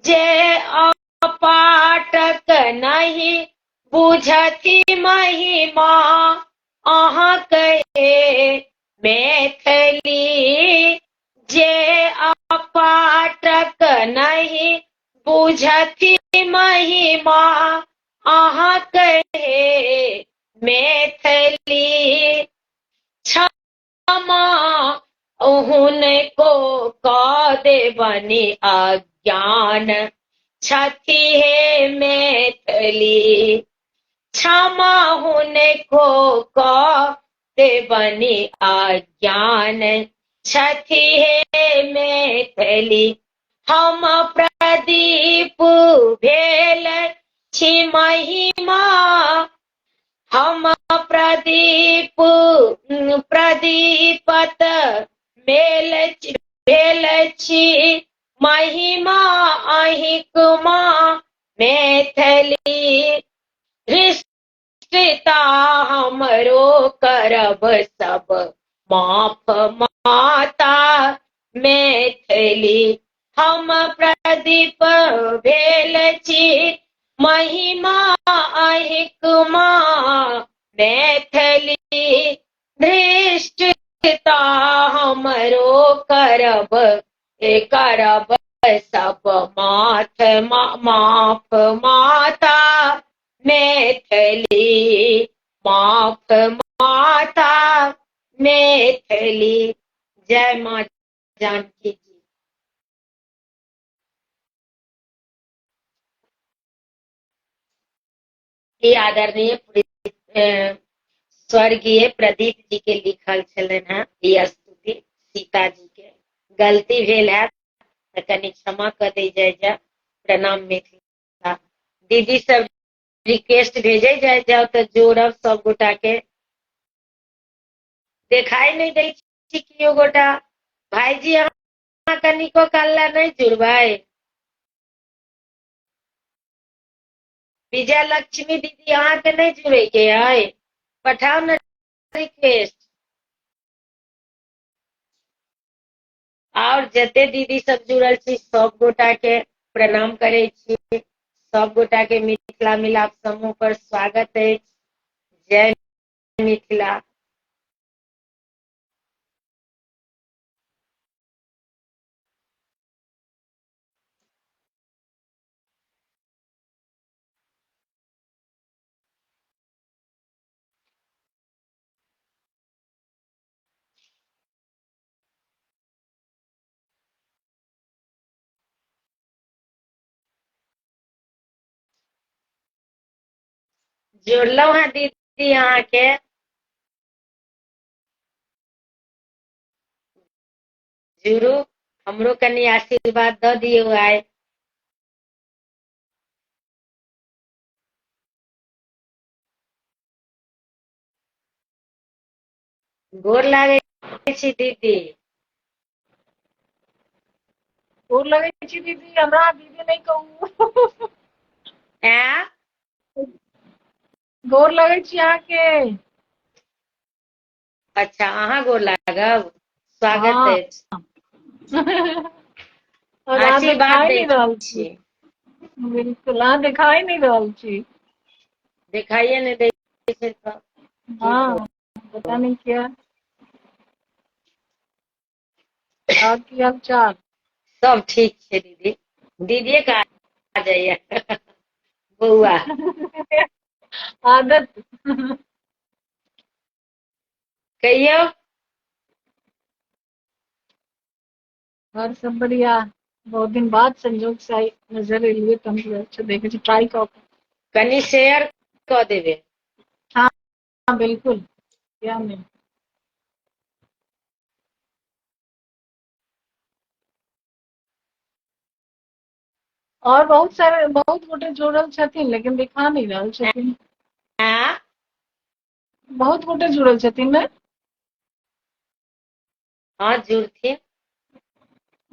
जे अपाटक नहीं बुझति महिमा अहाँ कहे मैथिली जे अपाटक नहीं बुझति महिमा अहाँ कहे मैथिली क्षमा उनको कह देबनि अज्ञान छथि हे मैथिली क्षमा हुनको कह देबनि अज्ञान छथि हे मैथिली हम प्रदीप भेल छी महिमा हम प्रदीपत भेल छी महिमा अहिक माँ मैथिली धृष्टता हमरो करब सब माफ माता मैथिली हम प्रदीप भेल छी महिमा अहिक माँ मैथिली धृष्टता हमरो करब सब माफ माता मैथिली माफ माता मैथिली। जय माँ जानकी जी। ये आदरणीय स्वर्गीय प्रदीप जी के लिखल छलन है ये स्तुति सीता जी के गलती भेल है तो कनी क्षमा कर दी जाए। प्रणाम मिथिला। दीदी सब रिक्वेस्ट भेजे जाओ तो जोड़ब सब गोटा के। देखाई नहीं दै छी कियो गोटा। भाईजी अहाँ कनिको काल्ला नहीं जुड़बै। विजय लक्ष्मी दीदी अहाँ के नहीं जुड़े के है, पठाओ न रिक्वेस्ट। और जते दीदी सब जुड़ल छी सब गोटा के प्रणाम करे छी। सब गोटा के मिथिला मिलाप समूह पर स्वागत है। जय मिथिला। जोड़लो है दीदी यहाँ के। जुड़ू हमरो कनी आशीर्वाद द दियो आए। गोर लागे छी दीदी। गोर लगे छी दीदी। हमरा दीदी नहीं कहू। गोर लगे छी अहाँ के। अच्छा अहाँ गोर लागब। स्वागत है। आशीर्वाद दे छी। बिल्कुल अहाँ दिखाई नहीं रहल छी। दिखाइए नहीं दे तो हाँ पता नहीं क्या। और की हाल चाल। सब ठीक है दीदी। दीदी का आ जाइए बउआ। आदत। कहियो और सब बढ़िया। बहुत दिन बाद संजोग से आई नजर एलिए तो हम अच्छा देखे ट्राई कऽ कनी शेयर कऽ देबे। हाँ बिल्कुल, क्या नहीं। और बहुत सारे बहुत गोटे जुड़ल छथिन लेकिन दिखा नहीं रहल छथिन। हाँ बहुत गोटे जुड़ल छथिन ने। हाँ जुड़थिन।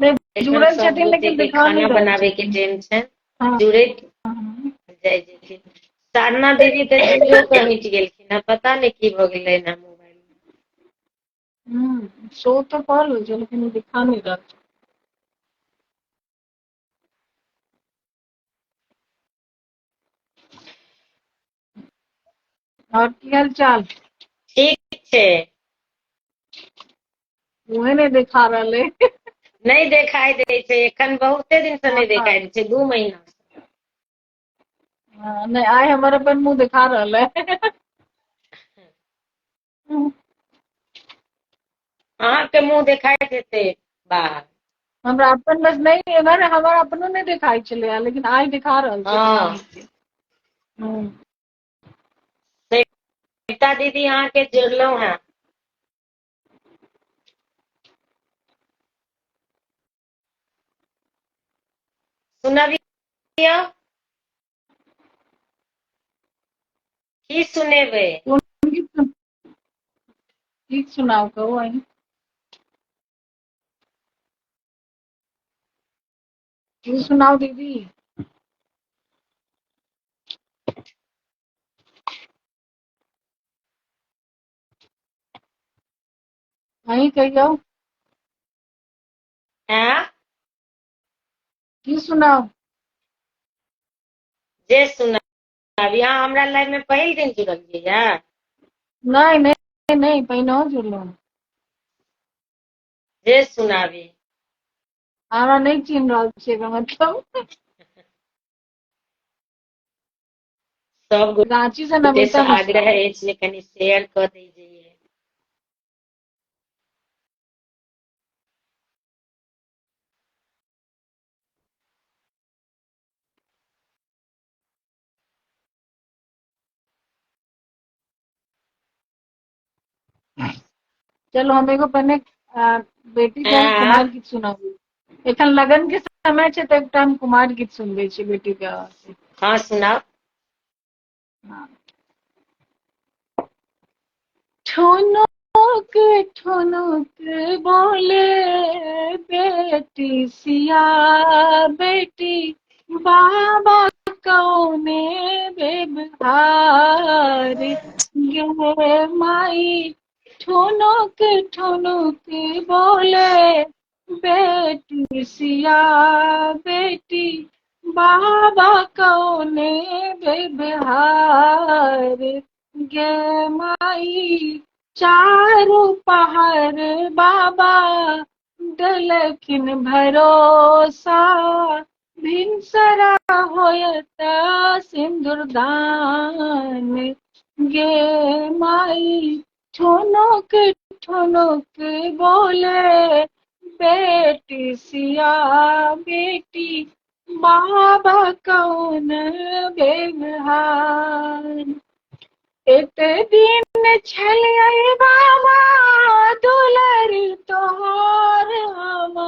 नहीं एखन जुड़ल सब छथिन गोटे लेकिन के दिखा नहीं खाना रहल बनावे के छथिन। टाइम छै, हाँ जुड़े हाँ। जाय जेथिन। सारना दीदी तऽ जुड़ो के हटि गेलखिन है, पता नहीं की भ गेलै ना मोबाइल में। शो तो कॉल हो छै लेकिन वो दिखा नहीं रहल छै। और की हाल चाल। ठीक छै। मुँहे नहीं दिखा रहल है। नहीं देखाई दे छै, एखन बहुते दिन से नहीं हाँ देखाई दे छै, 2 महीना से। नहीं आए हमारे अपन मुंह दिखा रहल है। अहाँ के मुंह देखाई देते बाहर। हमरा अपन बस नहीं हमारा अपनो नहीं दिखाई छलै लेकिन आइ दिखा रहल छै बिना हाँ मुँह के। हम्म। सीता दीदी अहाँ के जोड़लौ हैं। सुनबियौ की सुनेबै। ठीक सुनाओ कहो आई। तू सुनाओ दीदी। अहीं कहियो। हैं की सुनाओ। जे सुनाबी। अहाँ हमरा लाइन में पहिल दिन जुड़लियै या। नहीं नहीं नहीं पहिनहो जुड़लहुँ। जे सुनाबी। हमरा नहीं चिन्ह रहल छियै एकर मतलब। सब रांची से गोटे से नमिता मिश्रा। आग्रह अछि जे कनि शेयर कऽ दीजिए। चलो हम एगो पहले बेटी के कुमार गीत सुनाबी। एखन लगन के समय छै तो एकटा हम कुमार गीत सुनबे छी बेटी के। हाँ सुनाओ। ठुनुक ठुनुक बोले बेटी सिया बेटी बाबा कौने बेबहार गे माई ठुनुक ठुनुक बोले बेटी सिया बेटी बाबा कौने बेबहार गे माई चारू पहर बाबा दलखिन भरोसा भिनसरा होयत सिंदूरदान गे माई ठुनुक ठुनुक बोले बेटी सिया बेटी बाबा कौन बेबहार एते दिन छलियै बाबा दुलरी तोहर हम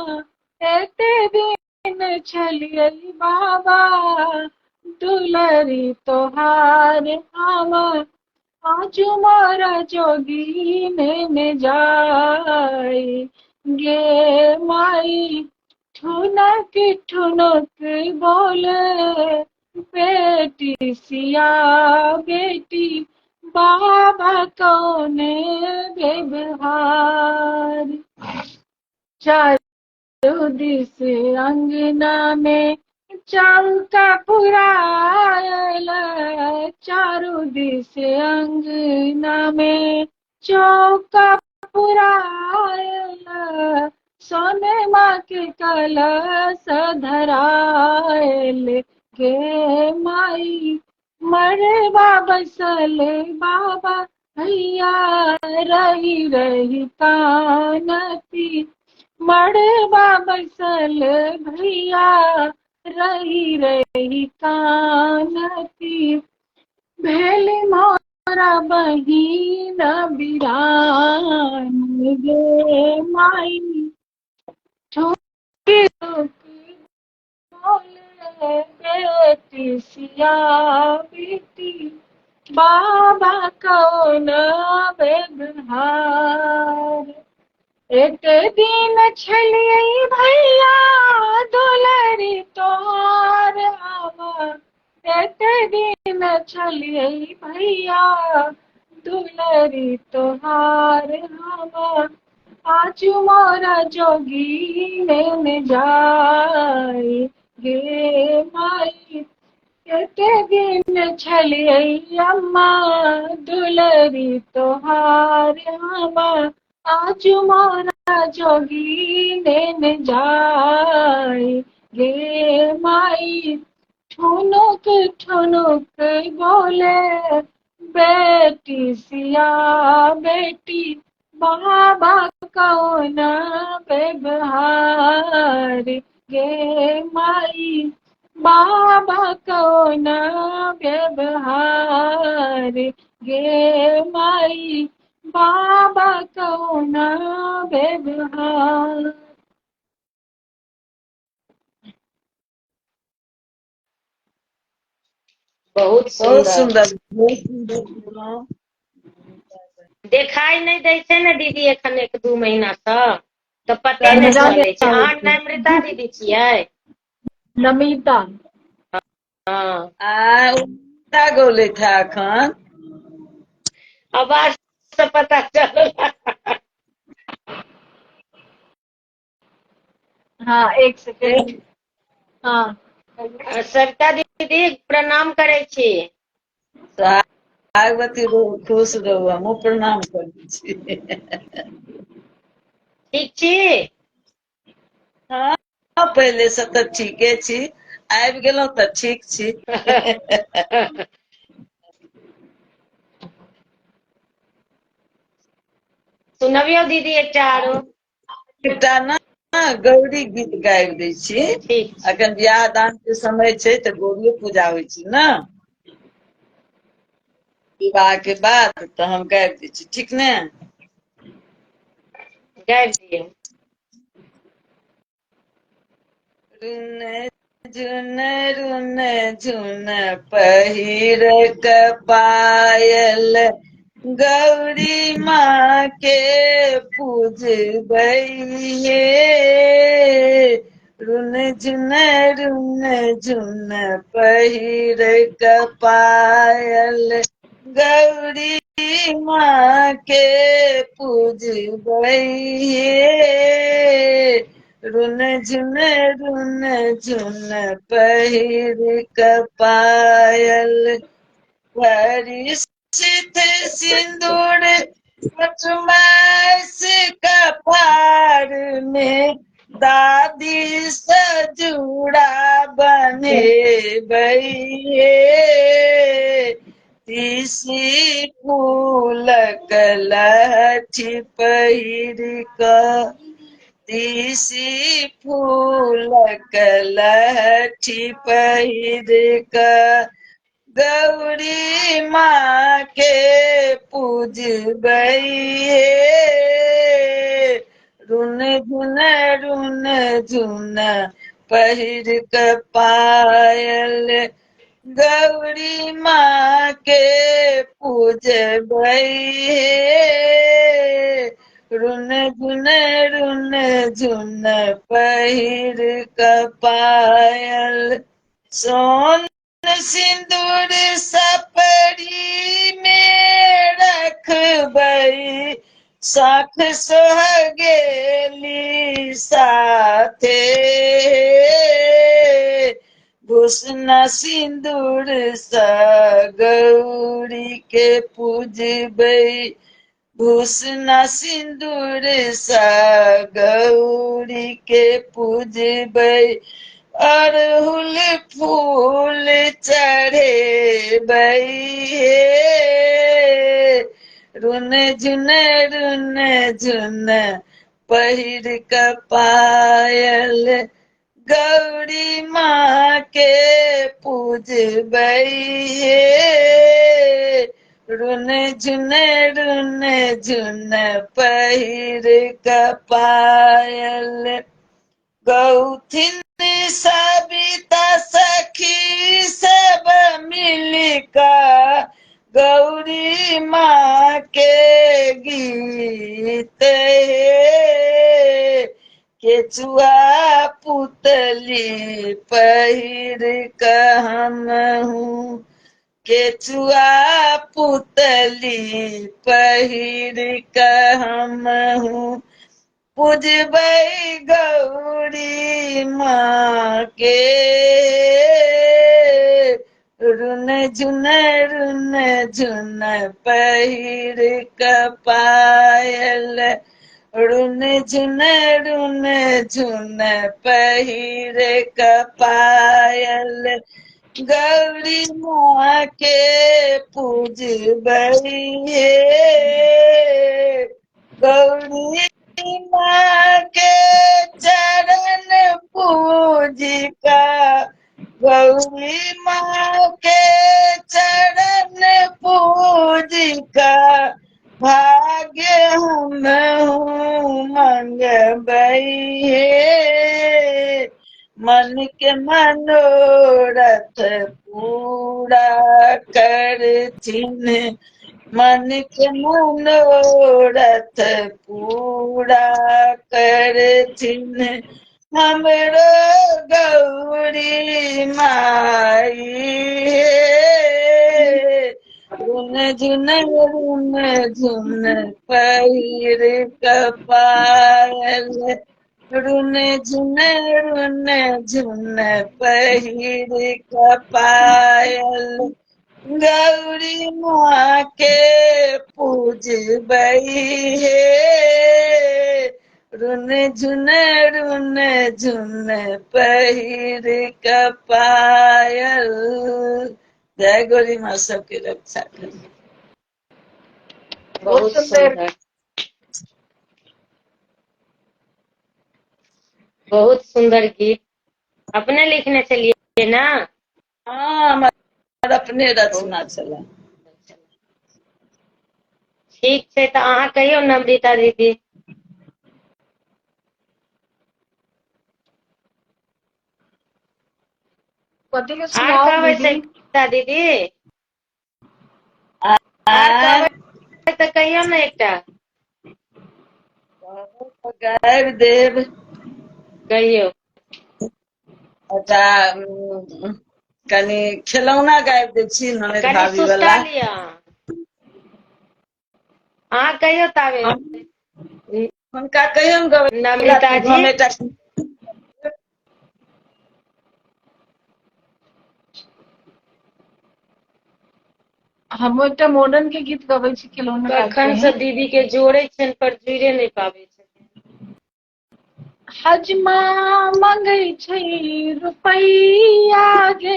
एते दिन छलियै बाबा दुलरी तोहार हम आजू मारा जोगी ने जाय गे माई ठुनक ठुनक बोले बेटी सिया बेटी बाबा कौन बेबहार चारू दिस अंगना में चौका पुरायल चारू दिस अंगना में चौका पुरायल सोने माँ के कलश धरायल गे माई मरबा बसल बाबा भैया रही रही कानती मड़बा बैसल भैया रही रही कानती, भेल मोरा बहिन बिरान गे माई, ठोकी ठोकी बोले बेटी सिया बेटी, बाबा कौन बेगहार। एक दिन छलिए भैया दुलरी तोर आवा, एक दिन छलिए भैया दुलरी तोहार आवा, आज मोरा जोगी ने जाए गे माई, एक दिन छलिए अम्मा दुलरी तोहार आवा, आज मोरा जोगी ने जाए गे माई, ठुनुक ठुनुक बोले बेटी सिया बेटी, बाबा कौन बेबहार गे माई, बाबा कौन व्यवहार गे माई, बाबा कौन व्यवहार। बहुत बहुत सुंदर। सुंदर, बहुत सुंदर सुनलहुँ। देखाई नहीं दै छै ने दीदी एखन 1-2 महीना से, तो पते तऽ नहीं मजा चले नहीं छै। आबै अहाँ छै। नम्रता दीदी छियै? नमिता। हाँ, आ उल्टा गौलैथ है एखन। आवाज से पता चल। हाँ एक सेकेंड। हाँ सरिता दीदी प्रणाम करे छी। भागवती रहू, खुश रहू, हमहूँ प्रणाम करै छी। ठीक छी? हाँ, पहले से तऽ ठीके छी, आबि गेलहुँ तऽ ठीक छी। सुनबियौ दीदी एकटा आरो। एकटा ने गौरी गीत गाबि दै छी। ठीक छै। अखन बियाह दान के समय छै तऽ गौरी पूजा होइ छै ने विवाह के बाद, तऽ हम गाबि दै छी, ठीक ने? गाबि दियौ। रुन झुन रुन झुन पहिर क पायल, गौरी माँ के पूजबै हे। रुन झुन पहिर क पायल, गौरी माँ के पूजबै हे। रुन झुन पहिर क पायल, परिसित सिंदूर पचमास कपार में, दादी सजूड़ा बनेबै हे। तीसी फूलक लहठी पहिर क, तीसी फूलक लहठी पहिर क, गौरी माँ के पूजबै हे। रुन झुन पहिर क पायल, गौरी माँ के पूजबै हे। रुन झुन पहिर क पायल, सोन सिंदूर सपरी में रखबै, साथ सोहगेली साथे। भूषण सिंदूर सा गौरी के पूजबै, भूषण सिंदूर सा गौरी के पूजबै, अड़हुल फूल चढ़ेबै हे। रुन झुन पहिर क पायल गौरी माँ के पूजबै हे रुन झुन पहिर क पायल गौथिन सविता सखी सब मिलका गौरी माँ के गीत हे केचुआ पुतली पहिर क हम हूँ केचुआ पुतली पहिर क हम हूँ पूजबै गौरी माँ के रुन झुन पहिर क पायल रुन झुन पहिर क पायल गौरी माँ के पूजबै हे गौरी माँ के चरण पूजिका गौरी माँ के चरण पूजिका भाग्य हम हूँ मंगबै हे मन के मनोरथ पूरा करथिन मन के मनोरथ पूरा करथिन हमरो गौरी माई हे रुन झुन पहिर क पायल रुन झुन पहिर क पायल गौरी माँ के पूजबै हे रुन झुन पहिर क पायल जय गौरी माँ सबके रक्षा करे बहुत सुंदर, बहुत सुंदर गीत अपने लिखने चलिए ना। हाँ हमार अपने रचना चला ठीक छै तऽ अहाँ कहियौ नम्रिता दीदी। कथी के आर सुनाओ कहबै दीदी? सविता दीदी, आर कहबै तऽ कहियौ ने एकटा। गाबि देब कहियौ। अच्छा कनि खिलौना गाबि दै छी ननद कनि भाभी सुस्ता वाला लिअ अहाँ कहियौ ताबे। हुनका कहियौन नम्रिता जी हम एकटा हम एकटा मॉडर्न के गीत गबै छी खिलौना टाइप कखन के से हैं। दीदी के जोड़े छनि पर जुड़े नहि पाबै छथिन। हजमा मंगै छै रुपैया गे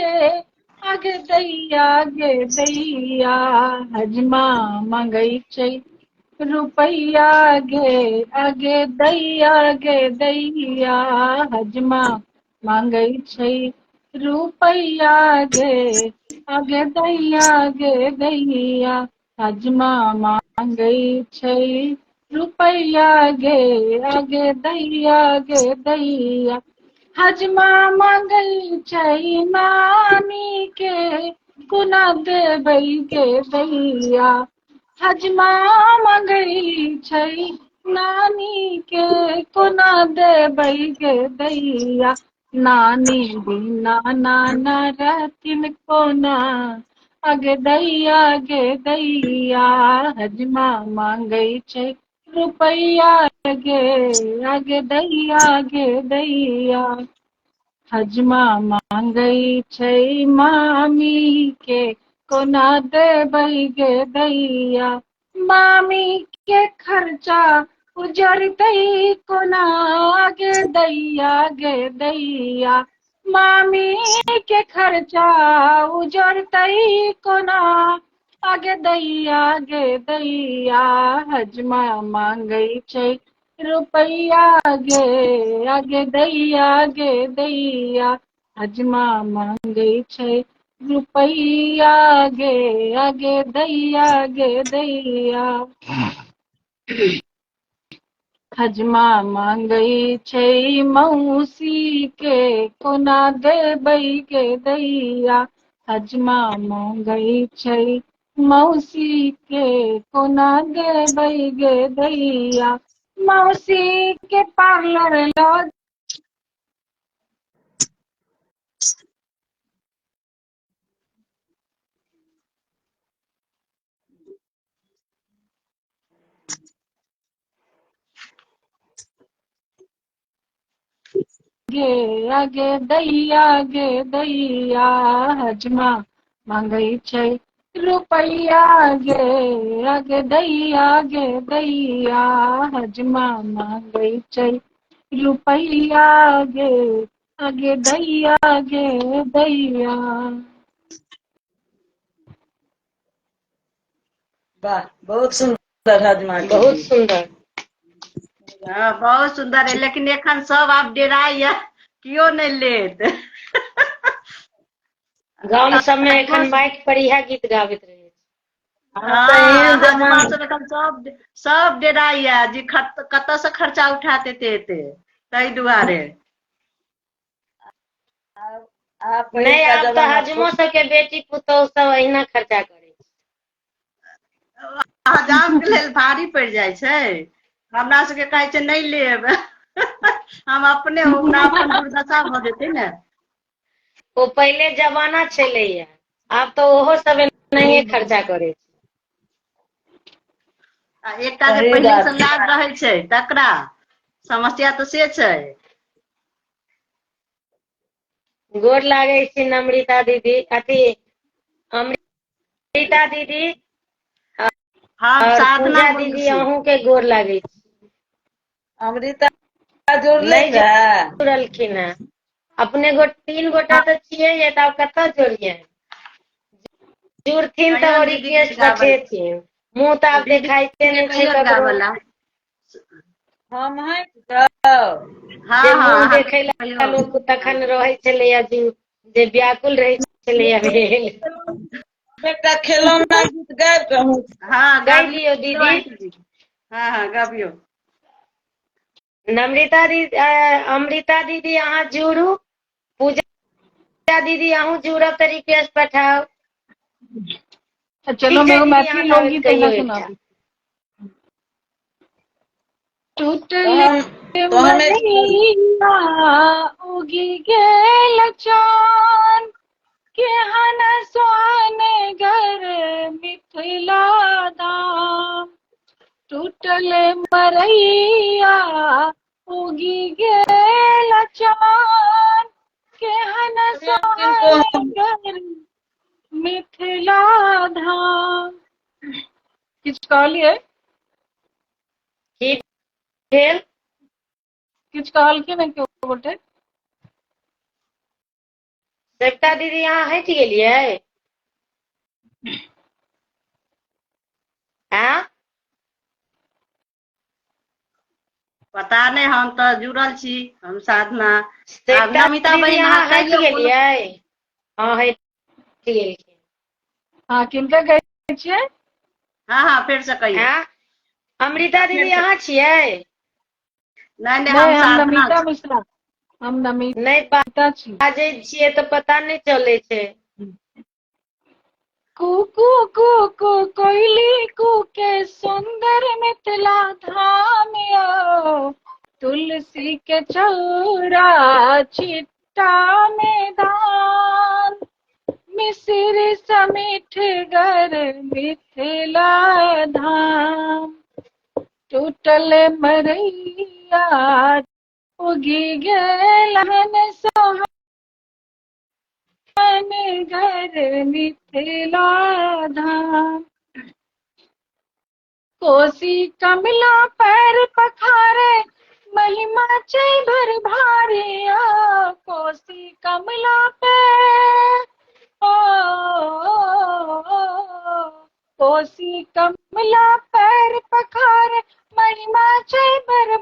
आगे दैया गे दैया हजमा मंगै छै रुपैया गे आगे दैया गे दैया हजमा मांगै छै रुपैया गे आगे दैया गे दैया हजमा मांगै छै रुपैया गे आगे दैया गे दैया हजमा मांगै छै नानी के कोना देबै गे दैया हजमा मंगै छै नानी के कोना देबै गे दैया नानी बिना नाना रहथिन कोना आगे दैया गे दैया हजमा मांगै छै रुपैया गे आगे दैया गे दैया हजमा मांगै छै मामी के कोना देबै गे दैया मामी के खर्चा उजरतै कोना गे दैया गे दैया मामी के खर्चा उजरतै कोना आगे दैया गे दैया हजमा मांगै छै रुपैया आगे दैया हजमा मांगे छै रुपैया आगे दैया हजमा मांगे छै मौसी के कोना देबै गे दैया हजमा मांगे छै मौसी के कोना देबै गे दैया मौसी के पार्लर लऽ गे दैया हजमा मांगे छै रुपैया आगे दैया हजमा मांगे छै रुपैया आगे दैया वाह, बहुत सुंदर हजमा के बहुत गीत। सुंदर। हाँ, बहुत सुंदर है, लेकिन एखन सब आब डेराइया, कियो नहीं लेत। गाम सबमे एखन माइक पर इएह गीत गाबैत रहे छै। हाँ, हजमा सब एखन सब डेराइया जे कतऽ से खर्चा उठा देते ताहि दुआरे। नहीं, आब तो हजमो सबके बेटी पुतौह सब अहिना खर्चा करे हजाम के लेल भारी पड़ जाय छै, हमरा सबके कहै छै नहीं लेब। हम अपने ओकरा अपन दुर्दशा भऽ जेतै ने। ओ पहिले जमाना छलैया, आब तो ओहो सब एनाहिए खर्चा करे आ एकटा जे पहिले से लाज रहै छै तकरा समस्या तऽ से छै। गोर लागे छी नम्रिता दीदी, अथी अमृता दीदी हम और साधना पूजा बोलै दीदी, छी। अहूँ के गोर लागे छी। अमृता जोड़ले नहीं रहे जुड़लखिन हैं, अपने 3 गोटा तऽ छियै ये, तऽ आब कतऽ जोड़िए। जुड़थिन तऽ ओ कहियौन दीदी के रिक्वेस्ट गावल पठेथिन, मुँह तऽ आब दीदी देखाइते के नहीं छै कहियौन ककरो। गावला। हम हैं जे हाँ हाँ मुँह अहाँ देखै ला लोक तखन रहै छलैया जे व्याकुल रहै छलैया भेल। एकटा खिलौना गीत गाबि कऽ हाँ कहि दियौ गाबियौ दीदी। आंटी जी। हाँ हाँ गाबियौ। नम्रिता दीदी, अमृता दीदी अहाँ जुड़ू, पूजा दीदी अहूँ जुड़ब तऽ रिक्वेस्ट पठाउ। चलो ठीक छै मेरे दीदी, मैथिली अहाँ ताबत लोकगीत कहियौ ना सुना एकटा। दी। टूटले तो हम मरैया उगी गेल चान केहन सोहानगर मिथिला धाम टूटले मरैया उगी गेल चान केहन सोहानगर मिथिला धाम। किछु कहलियै? की भेल? किछु कहलखिन हैं केओ गोटे? सविता दीदी अहाँ हटि गेलियै? आँ? पता नहीं, हम तो जुड़ल छी, हम साधना। आब सविता नमिता दीदी बहिन अहाँ अहाँ हटि कहियौ कोनो। गेलियै? हाँ हटि गेलखिन। हाँ किनका कहै छियै? हाँ हाँ फेर से कहियौ। आँ? अमृता फेर दीदी से अहाँ छियै? नहीं नहीं हम हम साधना नमिता छी। मिश्रा, हम नहीं नमिता छी। बाजै छियै तऽ पता नहीं चलै छै। कुकू कुकू कोयली कूके सुंदर मिथिला धाम यो तुलसी के चौरा छिट्टा मैदान मिसिर समीठगर मिथिला धाम टूटल मरैया उगी गेलहन सोहानगर मिथिला धाम कोसी कमला पैर पखारे महिमा छै भर भारिया कोसी कमला पैर कोसी कमला पैर पखारे महिमा छै भर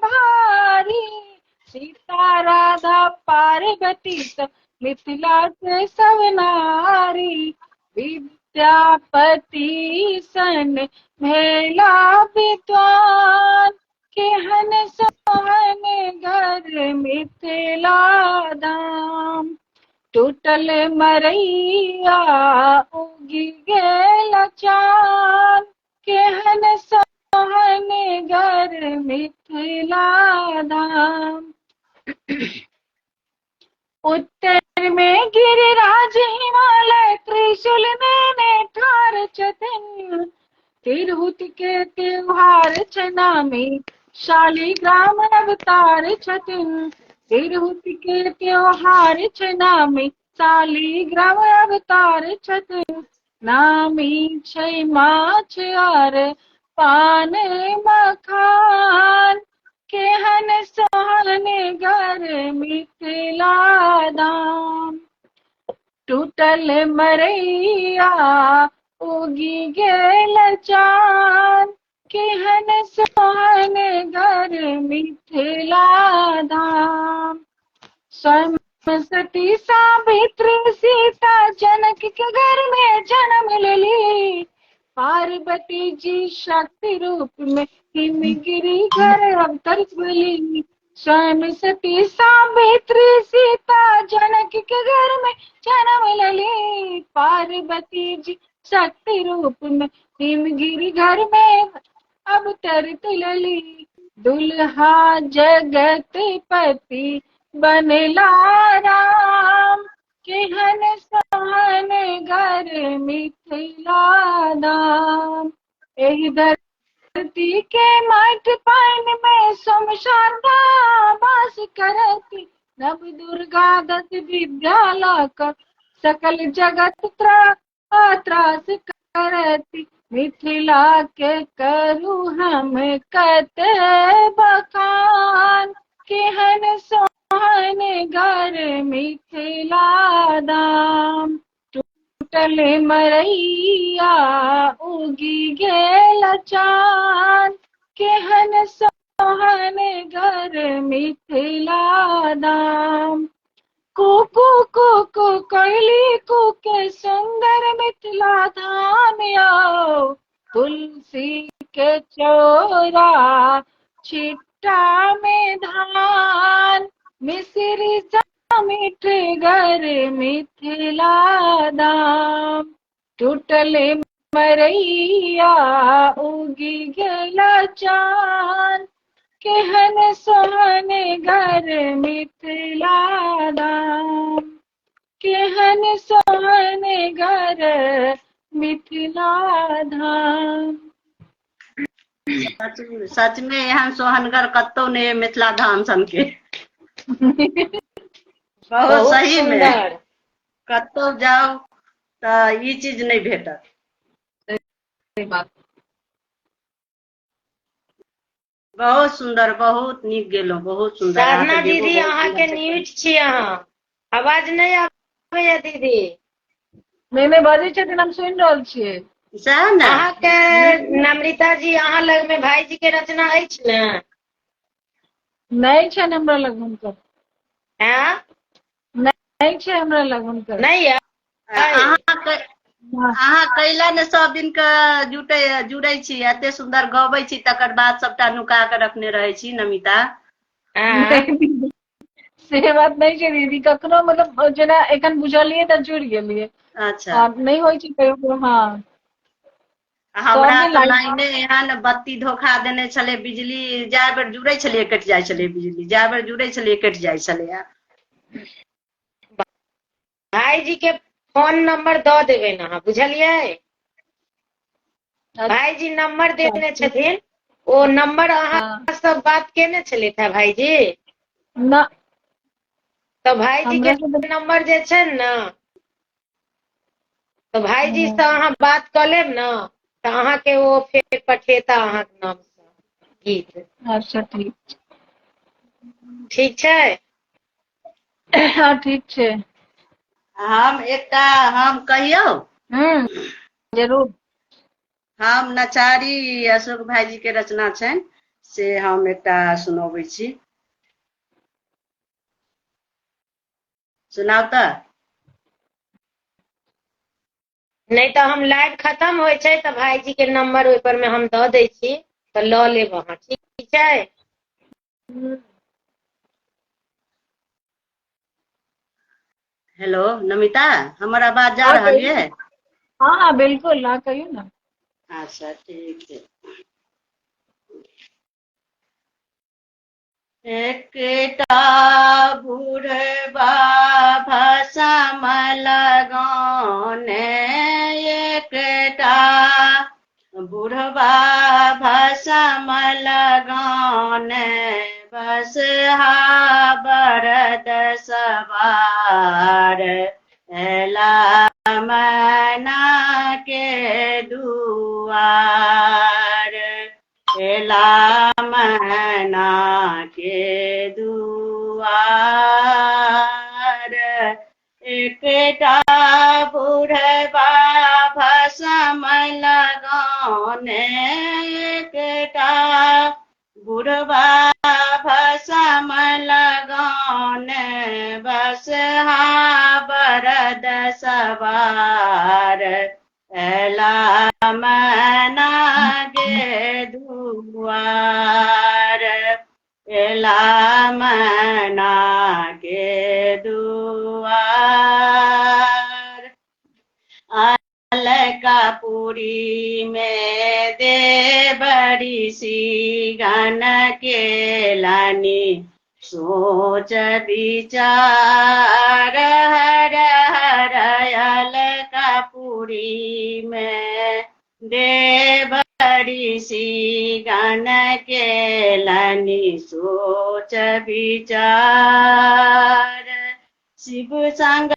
मिथिला से सब नारी विद्यापति सन भेला विद्वान, केहन सोहन घर मिथिला धाम। टूटल मरैया उगि गेल चान, केहन सोहन घर मिथिला धाम। उत्तर में गिरिराज हिमालय, त्रिशूल ने ठार छथिन। तिरहुत के त्योहार छनामी, शालिग्राम अवतार छथिन। तिरहुत के त्योहार छनामी, शालिग्राम अवतार छथिन। नामी छै माछ आर पान मखान, केहन सोहन घर मिथिला धाम। टूटल मरैया उगि गेल चान, केहन सोहन घर मिथिला धाम। स्वयं सती सावित्री सीता जनक के घर में जन्म लेली, पार्वती जी शक्ति रूप में हिमगिरी घर अवतरित भइली। स्वयं सती सावित्री सीता जनक के घर में जन्म लेली, पार्वती जी शक्ति रूप में हिमगिरी घर में अवतरित लेली। दुल्हा जगतपति बनला राम, केहन सोहन घर मिथिला धाम। एहि धरती के माटि पानि में सोमशारदा वास करती, नव दुर्गा दस विद्या लाकर सकल जगत त्रास करती। मिथिला के करू हम कते बखान, केहन सोहन घर मिथिला धाम। टूटल मरैया उगि गेल चान, केहन सोहन घर मिथिला धाम। कुकू कुकू कोयली कूके सुंदर मिथिला धाम आओ, तुलसी के चौरा छिट्टा में धान, मिश्री सा मीठे घर मिथिला धाम। टूटल मरैया उगि गेल चान, केहन सोहन घर मिथिला धाम। केहन सोहन घर मिथिला धाम। सच में एहन सोहनगर कतौ नहीं है मिथिला धाम सन के। बहुत सही में सुंदर। कतौ जाओ तो ये चीज नहीं भेटत। सही बात। बहुत सुंदर, बहुत नीक गेलो, बहुत सुंदर। साधना अहाँके गेबो दीदी बहुत अहाँ के सुंदर छै। न्यूज छी, अहाँ आवाज नहीं आबैया दीदी। मैंने बाजै छथिन, हम सुनि रहल छियै। सएह ने अहाँ के नम्रिता जी अहाँ लग में भाईजी के रचना अछि ने? नहीं छनि हमरा लग हुनकर, हैं? नहीं छै हमरा लग हुनकर। नहीं है? अहाँ कैला ने सब दिन के जुड़ै छी, एते सुंदर गबै छी, तकर बाद सबटा नुका के रखने रहै छी नमिता। हैं? से बात नहीं छै दीदी, कखनो मतलब जेना एखन बुझलियै तऽ जुड़ि गेलियै। अच्छा नहीं होइ छै कहियो। हाँ, हमरा सबमे तऽ लाइट लाइने एहन बत्ती धोखा देने छलै, बिजली जाए बेर जुड़ै छलियै कटि जाइ छलै, बिजली जाए बेर जुड़ै छलियै कटि जाइ छलै। भाईजी के फोन नंबर दऽ देबै ने अहाँ, बुझलियै? भाईजी नंबर देने छथिन, ओ नंबर अहाँ सब बात केने छलियै था भाईजी। ना तो भाईजी के हमरा से नंबर जे छै ने, तो भाईजी से अहाँ बात कऽ लेब ने तऽ अहाँके ओ फेर पठेता अहाँके नाम से गीत। अच्छा ठीक। ठीक छै? हाँ ठीक छै। हम कहियौ, जरूर। हम नचारी अशोक भाईजी के रचना छनि से हम एकटा सुनबै छी। सुनाओ तो। नहीं तो हम लाइव खत्म होय छै तो भाईजी के नंबर ओहि पर में हम दऽ दै छी तो ल लेब अहाँ, ठीक छै। हेलो नमिता, हमर आवाज जा हाँ रहल कहियो। ये? हाँ बिल्कुल, हाँ कहियो ना। अच्छा ठीक है। एकटा बुढ़बा भसम लगौने, एकटा बुढ़बा भसम लगौने, बसहा बरद सवार, एला मैना के दुआर, एला मैना के दुआर। एकटा बुढ़बा भसम लगौने, एकटा बुढ़बा भसम लगौने, बसहा बरद सवार, एला मैना के दुआर, एला मैना के दुआर। अलकापुरी में दे बड़ी सी गन के लानी, सोच विचार हर हर, अलकापुरी में दे बड़ी सी गन के लानी, सोच विचार। शिव संग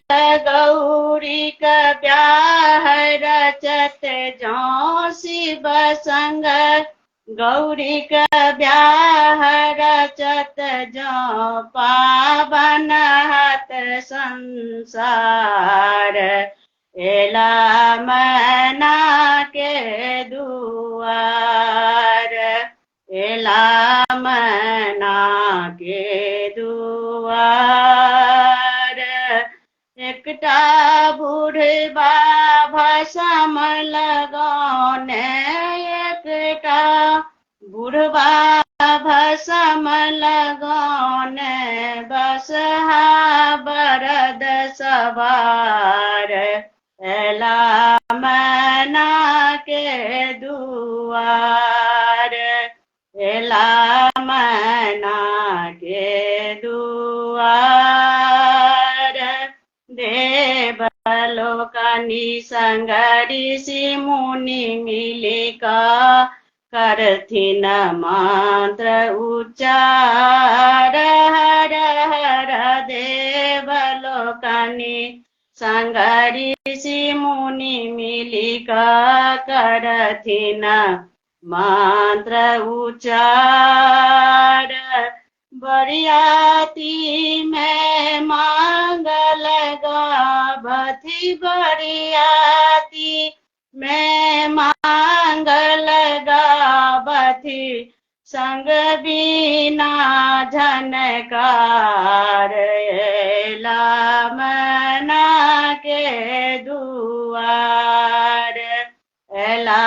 गौरी का ब्याह रचत जो, शिव संग गौरी का ब्याह रचत जो, पावन हत संसार, एला मैना के दुआर, एला मैना के दुआर। एकटा बुढ़बा भसम लगौने, एकटा बुढ़बा भसम लगौने, बसहा बरद सवार, एला मैना के दुआर, एला मैना के दुआर। देवलोकनि संग ऋषि मुनि मिलिका, करथिन मंत्र उच्चार, हर हर। देवलोकनि संग ऋषि मुनि मिलिका, करथिन मंत्र उच्चार। बरियाती में मांगल गावथि, बरियाती में मांगल गावथि, संग बीना झनकार, एला मैना के दुआर, एला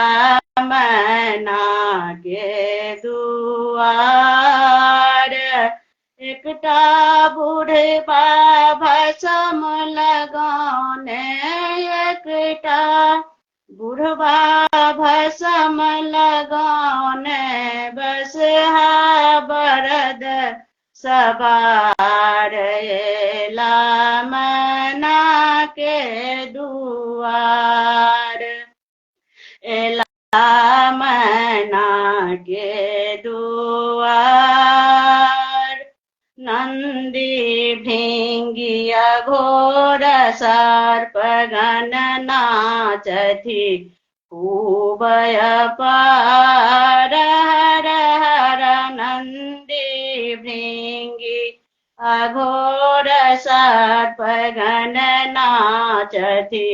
मैना के दुआर। एकटा बुढ़बा भसम लगौने, एकटा बुढ़बा भसम लगौने, बसहा बरद सवार, एला मैना के दुआर, एला मैना के दुआर। नंदी भृंगिया घोर सर्प गण नाचथि, खूब अपार, हर हर। नंदी भृंगी अघोर सर्प गण नाचथि,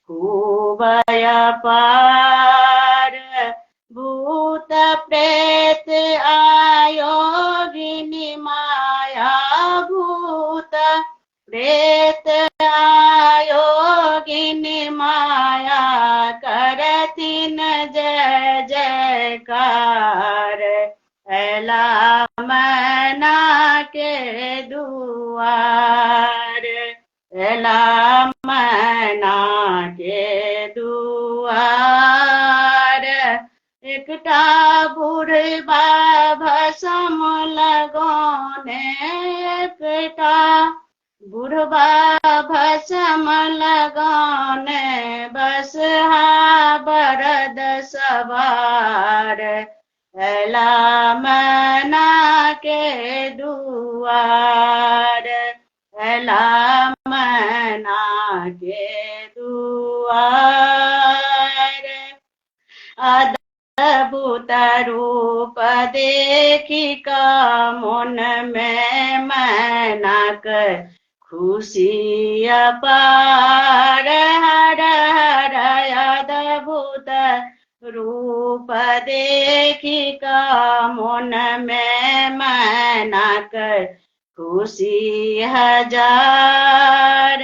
खूब अपार। भूत प्रेत आयोगिनी माया, भूत प्रेत के दुआर एला मैना के दुआर एकटा बुढ़बा भसम लगौने एकटा बुढ़बा भसम लगौने बसहा बरद सवार एला मैना के दुआर एला मैना के दुआर अद्भुत रूप देखी का मन में मैनाक खुशी अपार हर हर अद्भुत रूप देखी का मन में मैनाक खुशी हजार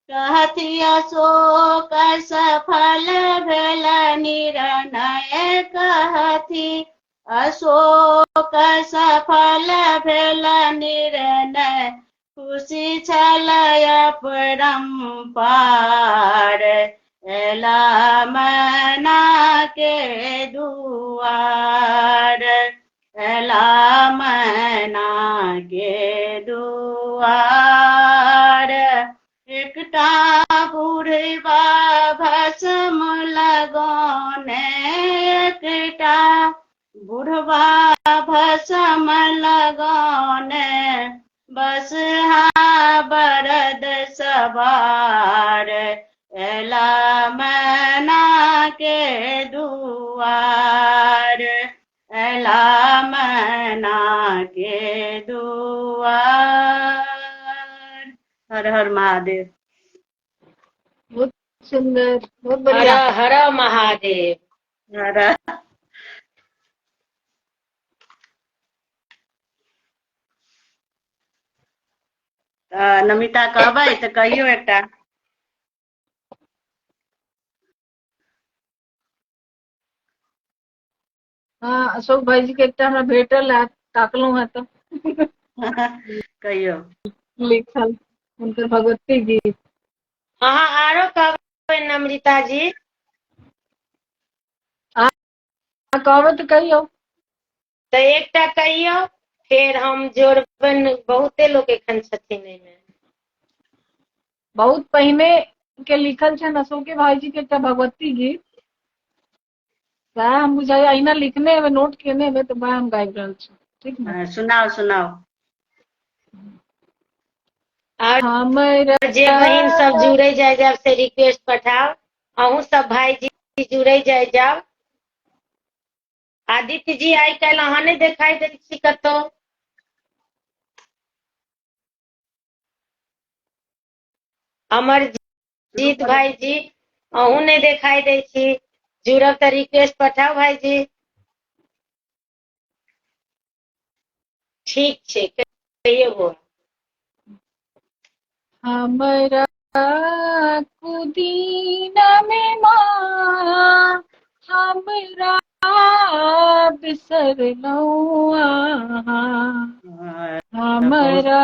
कहती अशोक सफल भेल निर्णय कहती अशोक सफल भेल निर्णय खुशी छल अपरंपार एला मैना के दुआर एला मैना के दुआर एकटा बुढ़बा भसम लगौने एकटा बुढ़बा भसम लगौने बसहा बरद सवार एला मैना के दुआर एला मैना के दुआर हर हर महादेव बहुत सुंदर, बहुत हर बढ़िया। हर महादेव। हर नमिता कहबै तऽ कहियो एकटा हाँ, अशोक भाई जी के एकटा हमरा भेटल है, ताकलहुँ है तो कहियो लिखल हुनकर भगवती गीत। अहाँ आरो कहबै नम्रिता जी। कहबै तऽ कहियो। तऽ एकटा कहियो फेर हम जोड़बनि, बहुते लोग एखन छथिन एहिमे। बहुत पहिने के लिखल छनि अशोके भाई जी के एकटा भगवती गीत, वएह हम बुझाइए अहिना लिखने हेबै, नोट केने हेबै, तऽ वएह हम गाबि रहल छी। ठीक ने? सुनाओ सुनाओ। और हमरा जे बहिन सब जुड़े जाए जाब से रिक्वेस्ट पठाओ, अहूँ सब भाई जी जुड़े जाए जाब। आदित्य जी आइ काल्हि अहाँ नहि देखाई दै छी कतहु। अमरजीत भाई जी अहूँ नहीं देखाई दै छी, जुड़ब तऽ रिक्वेस्ट पठाओ भाई जी। ठीक छै कहियो। हमरा कुदीना में माँ हमरा बिसरलहुँ हमरा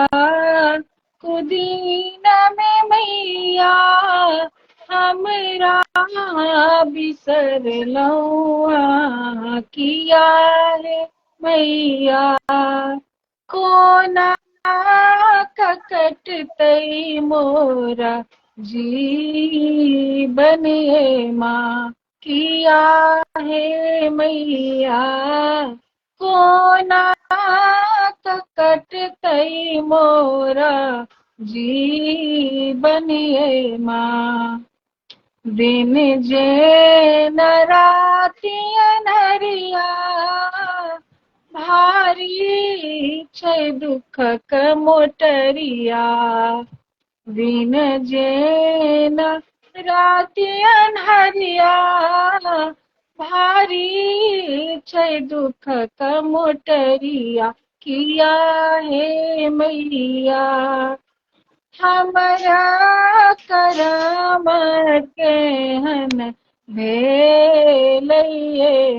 कुदीना में मैया हमरा बिसरलहुँ किया रे मैया कोना ककटतै मोरा जीवन हे माँ किया हे मैया कोना ककटतै मोरा जीवन हे माँ दिन जेन राति अनहरिया भारी छै दुखक मोटरिया दिन जेन राति अन्हरिया भारी छै दुखक मोटरिया किया हे मैया हमरा करम केहन भेलै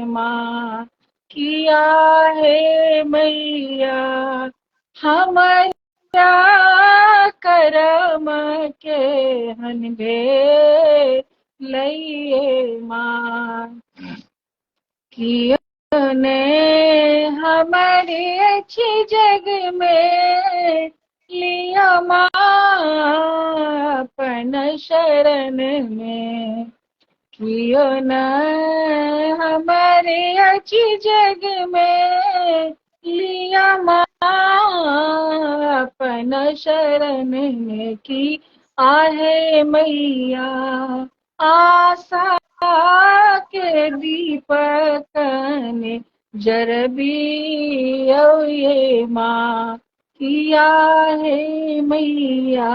माँ किया हे मैया हमारा करम के हन भे लइए माँ कियो ने हमारे अच्छी जग में लिया माँ अपन शरण में कियो न हमारे अच्छी जग में लिया माँ अपन शरण में की आहे मैया आशा के दीपक ने जरबी ये माँ किया है मैया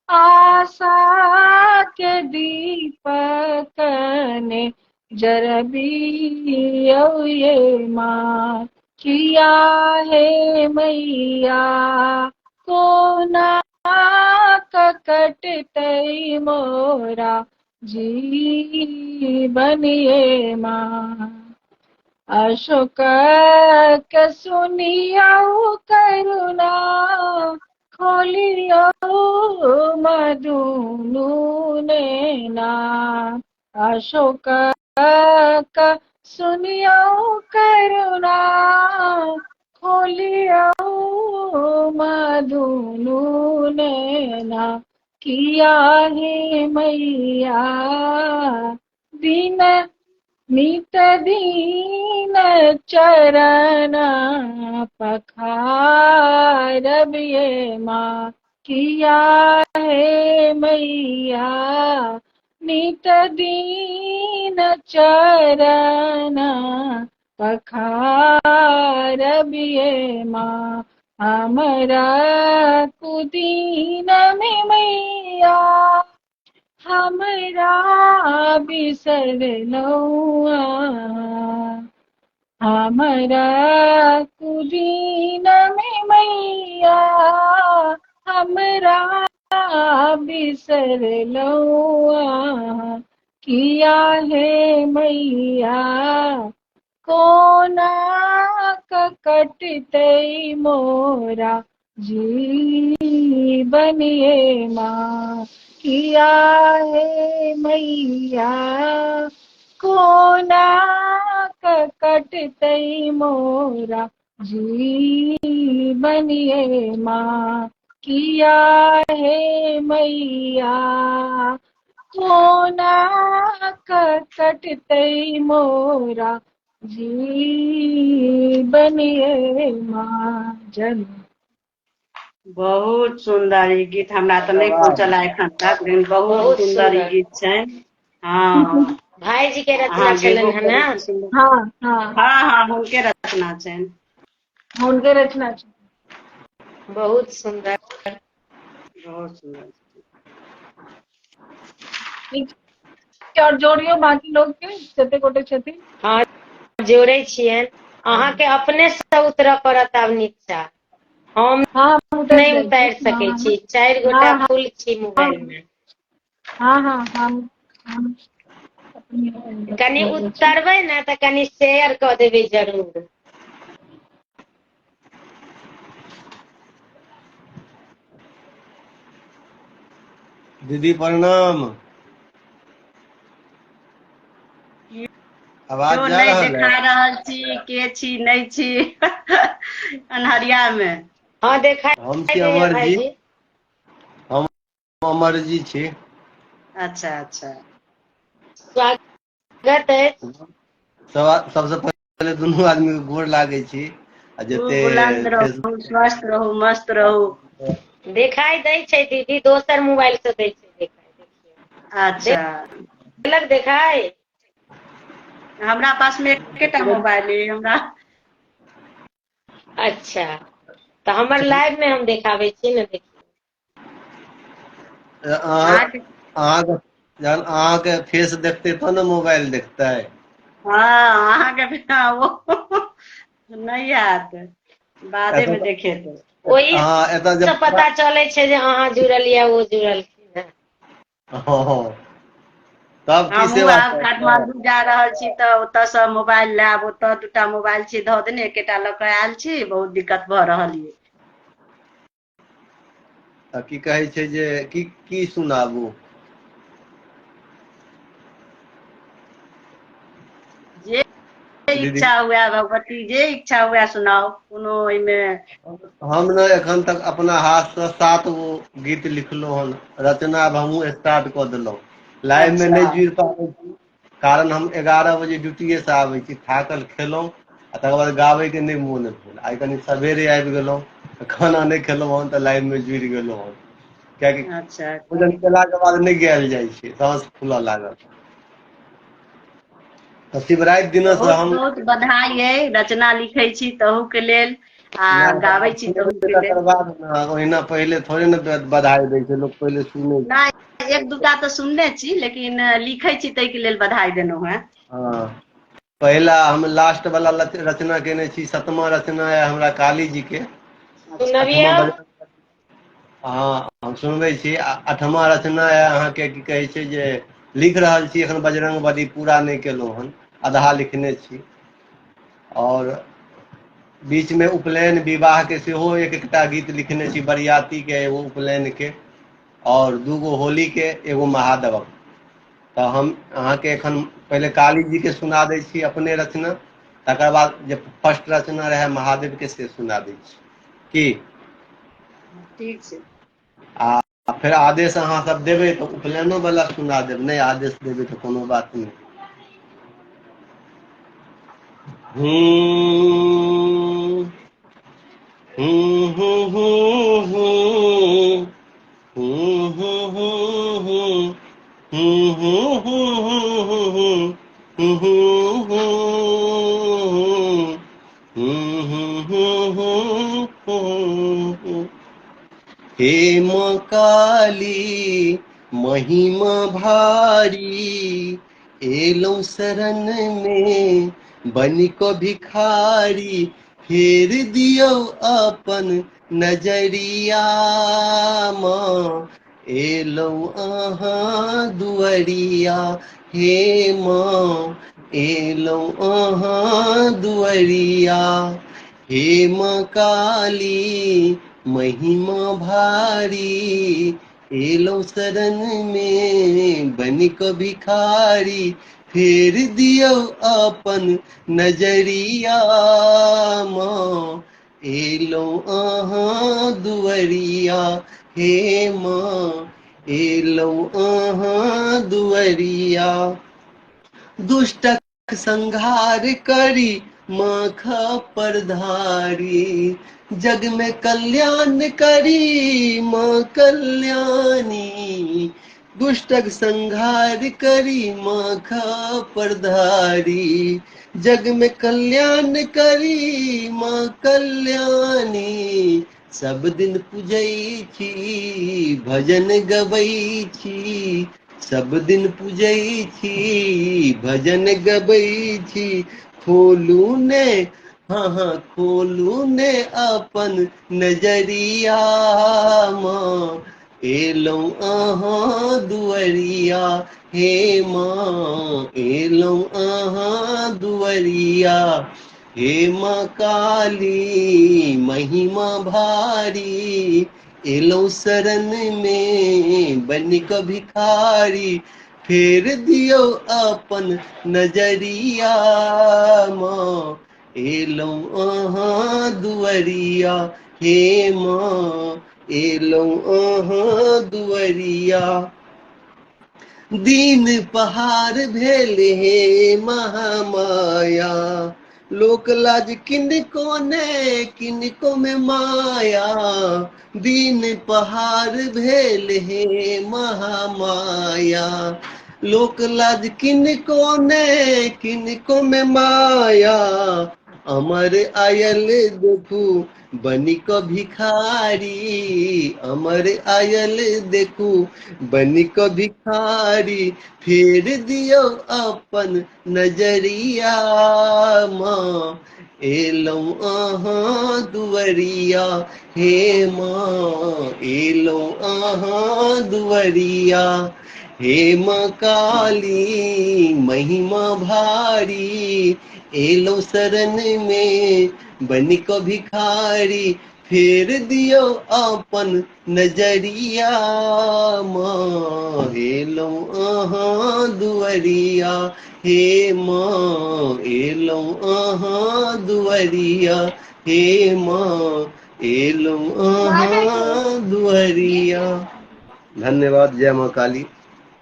आशा के दीपक ने जरबी ये माँ किया है मैया कोना ककट मोरा जीवन ये माँ अशोक के सुनियो करुणा खोलियो मधुनु नैना अशोक का सुनियो करुणा खोलियो मधुनु नैना किया है मैया दिन नित दीन चरण पखारब ये माँ किया है मैया नित दीन चरण पखारब ये माँ हमरा कुदीन में मैया हमरा बिसर नौआ हमरा कुदीन में मैया हमरा बिसर नौआ किया है मैया कोना ककटते मोरा जीवन ये माँ किया है मैया कोना ककटते मोरा जीवन ये माँ किया है मैया कोना ककटते मोरा जीवन ये माँ जन बहुत सुंदर ई गीत हमरा तो नहीं पहुंचल है एखन तक लेकिन बहुत बहुत सुंदर ई सुंदर। गीत छै हाँ भाई जी के रचना अहाँ छलन गेबो है करै ना। छी सुंदर। हाँ हाँ हाँ हाँ हुनके रचना छनि हुनके रचना छै बहुत सुंदर। बहुत सुंदर ठीक छै और जोड़ियो बाकी लोग के जते गोटे छथिन हाँ जोड़े छियन अहाँ के अपने से उतरऽ पड़त आब नीचा हम हाँ हम उतर नहीं जाइ उतार छी सकै छी 4 हाँ गोटा हाँ फुल छी मोबाइल में हाँ हाँ हम अपने कनी कर दै छी। उतरबै ना तऽ कनी शेयर कऽ देबै जरूर। दीदी प्रणाम। आवाज केओ जा नहीं रहल देखा है? रहल छी के छी नहीं छी अन्हरिया में हाँ देखाई हम छी दैया अमर जी। भाईजी। हम अमर जी छी। अच्छा अच्छा स्वागत है। सबसे पहले दुनू आदमी के गोर लागे छी आ खूब जते बुलंद रहू स्वस्थ रहू मस्त रहू। देखाई दै छै दीदी दोसर मोबाइल से दै छै देखाई देखियौ अच्छा देलक देखाई। हमरा पास में एकेटा मोबाइल है हमरा अच्छा तो हमर लाइव में हम देखाबै छी ने देखियौ। अहाँके जहन अहाँके फेस देखते तो ने मोबाइल देखते। हाँ अहाँके बिना वो नहीं आत बादे में देखेतै। ओही एतऽ से पता जब। चलै छै जे अहाँ जुड़ल या ओ जुड़लखिन है। हाँ, हाँ। जुड़ल छी ना। हाँ, हाँ। तब की हमहूँ सेवा आब करब? काठमांडू जा रहल छी तऽ ओतयसँ मोबाइल लायब। ओतऽ 2टा मोबाइल छै धऽ देने, एकेटा लऽ कऽ आयल छी। बहुत दिक्कत भऽ रहल ये। तऽ की कहै छै जे की सुनाबू? जे दीदी इच्छा हुए भगवती, जे इच्छा हुए सुनाउ, कोनो एहिमे। हम ने एखन तक अपना हाथसँ 7 गो गीत लिखलहुँ हन, रचना अब हमहूँ स्टार्ट कऽ देलहुँ। लाइव में अच्छा नहीं जुड़ पाबै छी, कारण हम 11 बजे ड्यूटिए से आबै छी, थाकल खेलहुँ आ तकर बाद गाबैके नहि मोन भेल। आइ कनि सबेरे आबि गेलहुँ, खाना नहि खेलहुँ हन तऽ लाइव में जुड़ि गेलहुँ हन। कियाकि अच्छा। भोजन केलाके बाद नहि गायल जाइ छै, साँस फूलऽ लागल। तऽ शिवराति दिनसँ बहुत हम बहुत बधाई अइ, रचना लिखै छी तहूके लेल आ गाबै छी तहूके लेल। तकर बाद ने, ओहिना पहिले थोड़े ने बधाई दै छै लोक, पहिले सुनै छै। नहि, 1-2टा तऽ सुनने छी, लेकिन लिखै छी ताहिके लेल बधाई देलहुँ हेँ। हाँ, पहिला हम लास्ट वाला रचना केने छी, 7मा रचना है हमरा काली जी के। अच्छा। 8मा हाँ हम सुनबै छी। 8मा रचना है अहाँके की कहै छै जे लिख रहल छी एखन, बजरंगबली पूरा नहि केलहुँ हन, आधा लिखने छी। और बीचमे उपनयन विवाहके सेहो एकटा गीत लिखने छी, बरियातीके, एगो उपनयनके, और 2 गो होलीके, एगो महादेवक। तऽ हम अहाँके एखन पहिले काली जीके सुना दै छी अपने रचना, तकर बाद जे फर्स्ट रचना रहै महादेवके से सुना दै छी की? ठीक छै। आ फेर आदेश अहाँ सब देबै तऽ उपनयनो वाला सुना देब, नहि आदेश देबै तऽ कोनो बात नहि। हूँ हूँ हूँ हूँ हूँ हूँ हूँ हूँ हूँ हूँ हूँ हूँ हूँ हूँ हूँ। हे माँ काली महिमा भारी, एलौं शरण में बनि कऽ भिखारी, फेर दियौ अपन नजरिया माँ, एलौं अहाँ दुअरिया। हे माँ एलौं अहाँ दुअरिया, हे माँ काली महिमा भारी, एलौं शरण में बनि कऽ भिखारी, फेर दियौ अपन नजरिया माँ, एलौं अहाँ दुअरिया। हे माँ एलौं अहाँ दुअरिया। दुष्टक संहार करी माँ खप्पर धारी, जग में कल्याण करी माँ कल्याणी, दुष्टक संहार करी माँ खप्पर धारी, जग में कल्याण करी माँ कल्याणी। सब दिन पूजै छी भजन गबै छी, सब दिन पूजै छी भजन गबै छी, खोलू ने हाँ हाँ खोलू ने अपन नजरिया माँ, एलौं अहाँ दुअरिया। हे माँ एलौं अहाँ दुअरिया, हे माँ काली महिमा भारी, एलौं शरण में बनि कऽ भिखारी, फेर दियौ अपन नजरिया माँ, एलौं अहाँ दुअरिया। हे माँ एलौं अहाँ दुअरिया। दीन पहाड़ भेल हे महामाया, लोक लाज किनको ने किनको में माया, दीन पहाड़ भेल हे महामाया, लोक लाज किनको ने किनको में माया, अमर आयल देखू बनि कऽ भिखारी, अमर आयल देखू बनि कऽ भिखारी, फेर दियौ अपन नजरिया माँ, एलौं अहाँ दुअरिया। हे माँ एलौं अहाँ दुअरिया, हे माँ काली महिमा भारी, एलो शरण में बन को भिखारी, फेर दियो अपन नजरिया माँ, एलो अहाँ दुअरिया, हे माँ एलो अहाँ दुअरिया, हे माँ एलो अहाँ दुअरिया। धन्यवाद। जय माँ काली।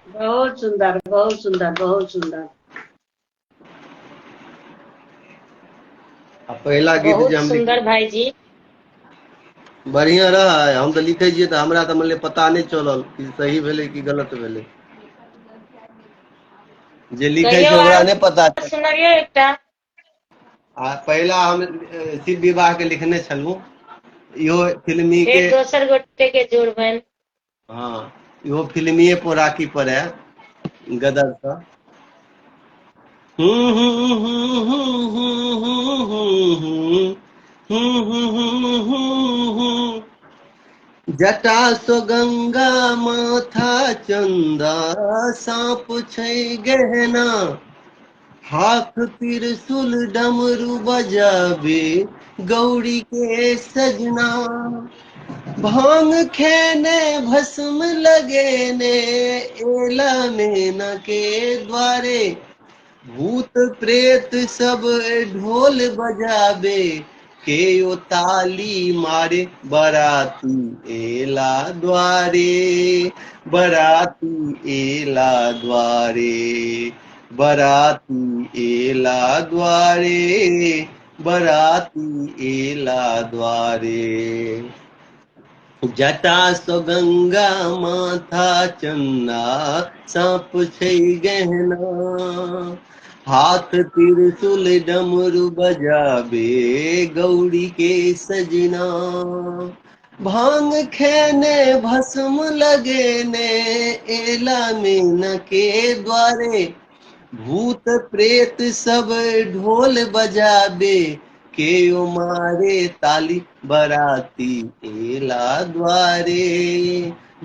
बहुत सुंदर, बहुत सुंदर, बहुत सुंदर। आ पहला गीत जे बहुत हम सुंदर भाई जी। बढ़िया रहा है। हम तो लिखे छियै तो हमरा तो मतलब पता नहीं चलल कि सही भेलै कि गलत भेलै। जे लिखे छै कहियो ओकरा आर नहीं पता चल। सुनबियो एकटा। आ पहला हम शिव विवाह के लिखने छलूं, इहो फिल्मी के। फेर दोसर गोटे के जोड़बनि। हाँ, इहो फिल्मीए पर राखी पर है गदर सा। जटा सो गंगा माथा चंदा, साँप छै गहना, हाथ त्रिशूल डमरू बजाबे गौरी के सजना, भांग खेने भस्म लगेने एला नैना के द्वारे, भूत प्रेत सब ढोल बजाबे के ओ ताली मारे, बराती एला द्वारे, बराती एला द्वारे, बराती एला द्वारे, बराती एला द्वारे। जटा सो गंगा माथा चंदा, साँप छै गहना, हाथ त्रिशूल डमरू बजाबे गौरी के सजना, भांग खेने भस्म लगेने एला मीना के द्वारे, भूत प्रेत सब ढोल बजाबे के ओ मारे ताली, बराती एला द्वारे,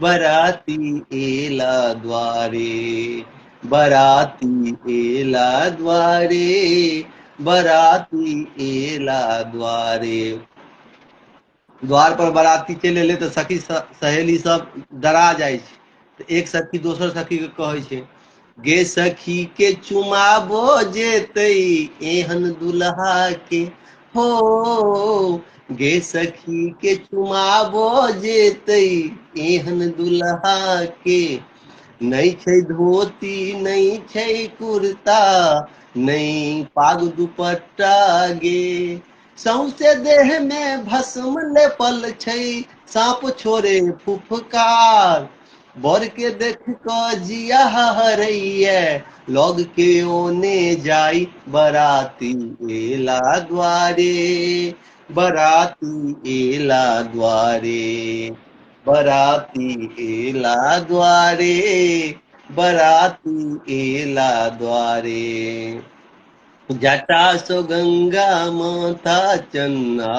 बराती एला द्वारे, बराती एला द्वारे, बराती एला द्वारे। द्वार पर बराती चलि एले तो सखी सहेली सब डरा जाइ छै। तो एक सखी दोसर सखी के कहै छै, गे सखी के चुमाबो जेतै एहन दुल्हा के, हो गे सखी के चुमाबो जेतै एहन दुल्हा के, नहीं छै धोती नहीं छै कुर्ता, नहीं पाग दुपट्टा गे, सौंसे देह में भस्म लेपल छै, साँप छोड़े फुफकार, बर के देख क जिया हरैया, लग के ओने जाई, बराती एला द्वारे, बराती एला द्वारे, बराती एला द्वारे, बराती एला द्वारे। जटा सो गंगा माथा चन्ना,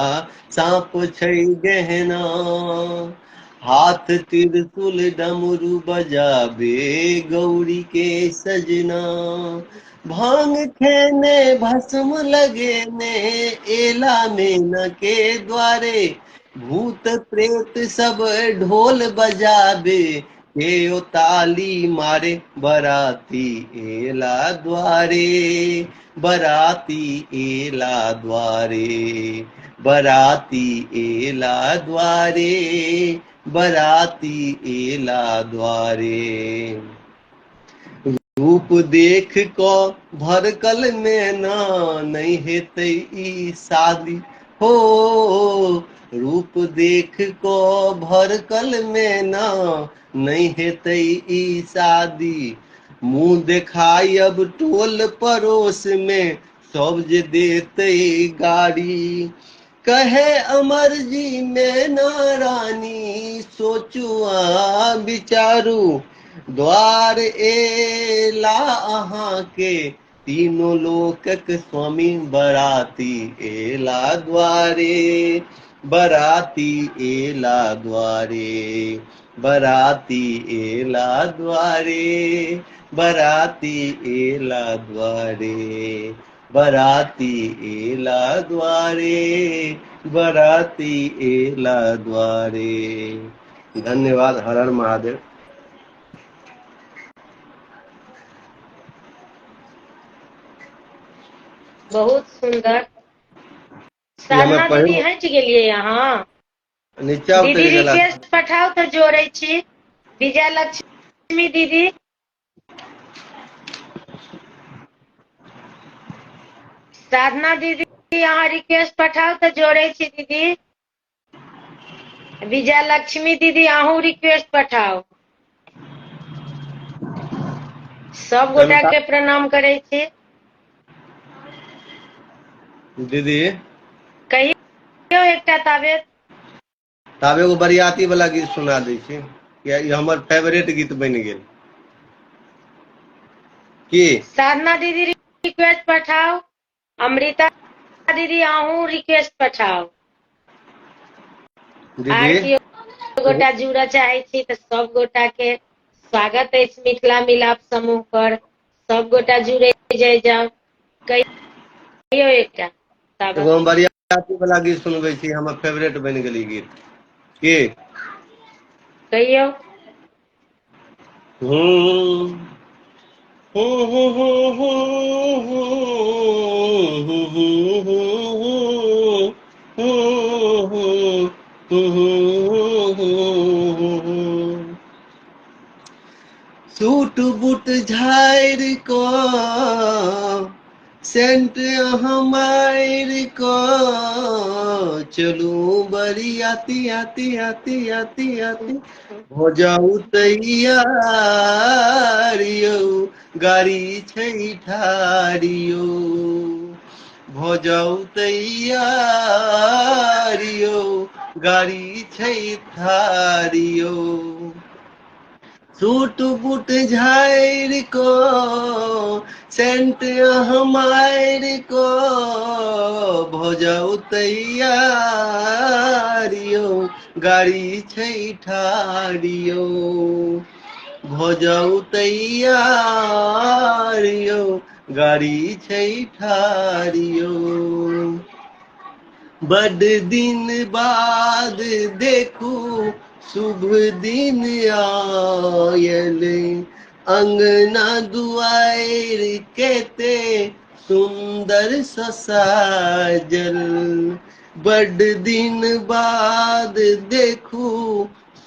साँप छै गहना, हाथ त्रिशूल डमरू बजाबे गौरी के सजना, भांग खेने भस्म लगेने एला मेना के द्वारे, भूत प्रेत सब ढोल बजाबे के ओ ताली मारे, बराती एला द्वारे, बराती एला द्वारे, बराती एला द्वारे, बराती एला द्वारे। रूप देख को भरकल नैना, नहीं हेतै ई शादी, हो रूप देख को भरकल नैना, नहीं हेतै ई शादी, मुँह देखाई अब टोल पड़ोस में सब जे देते गाड़ी, कहे अमर जी मैना रानी, सोचू आ विचारू, द्वार एला अहाँ के तीनों लोकक स्वामी, बराती एला द्वारे, बराती एला द्वारे, बराती एला द्वारे, बराती एला द्वारे, बराती एला द्वारे, बराती एला द्वारे। धन्यवाद। हर हर महादेव। बहुत सुंदर। ये साधना हमें दीदी पहिल हट गेलिए यहाँ। नीचा दीदी उतर गेला। रिक्वेस्ट पठाओ तो जोड़े छी। विजय लक्ष्मी दीदी, साधना दीदी यहाँ रिक्वेस्ट पठाओ तो जोड़े छी दीदी। विजय लक्ष्मी दीदी अहूँ रिक्वेस्ट पठाओ। सब गोटा के प्रणाम करे छी। दीदी कहियो एकटा ताबेत। ताब एगो बरियाती वाला गीत सुना दै छी, ये हमर फेवरेट गीत बनि गेल। की साधना दीदी रिक्वेस्ट पठाओ। अमृता दीदी अहूँ रिक्वेस्ट पठाओ। आर दीदी कियो गोटा जुड़ऽ चाहे छी तऽ सब गोटा के स्वागत है मिथिला मिलाप समूह पर। सब गोटा जुड़े जाओ। कहियो एकटा ताबत। एगो हम बरियाती वाला गीत सुनबै छी, हमर फेवरेट बनि गेल ई गीत। की कहियो। सूट बूट झाड़ को सेंट हमार को चलू बरियाती आती आती आती आती हो जाऊ तैयार यौ गाड़ी छै ठाड़ियो हो जाऊ तैयार यौ गाड़ी छै ठाड़ियो सूट बूट झाड़ को सेंट हमार को भो जाऊ तैयारियो गाड़ी छै ठाड़ियो भो जाऊ तैयारियो गाड़ी छै ठाड़ियो बड़ दिन बाद देखू शुभ दिन आयल अंगना दुआर केते सुंदर ससाजल बड़ दिन बाद देखू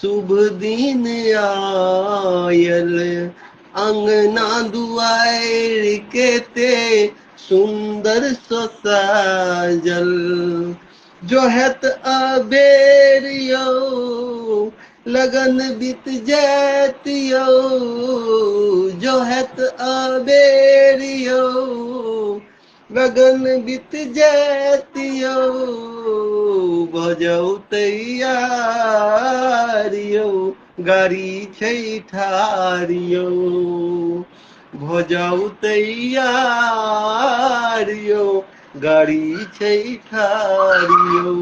शुभ दिन आयल अंगना दुआर केते सुंदर ससाजल जो हैत अबेर यौ लगन बीत जात यौ जो हैत अबेर यौ लगन बीत जात यौ भजौ तैयार यौ गाड़ी छै ठाड़ यौ भजौ तैयार यौ गाड़ी छै ठाड़ यौ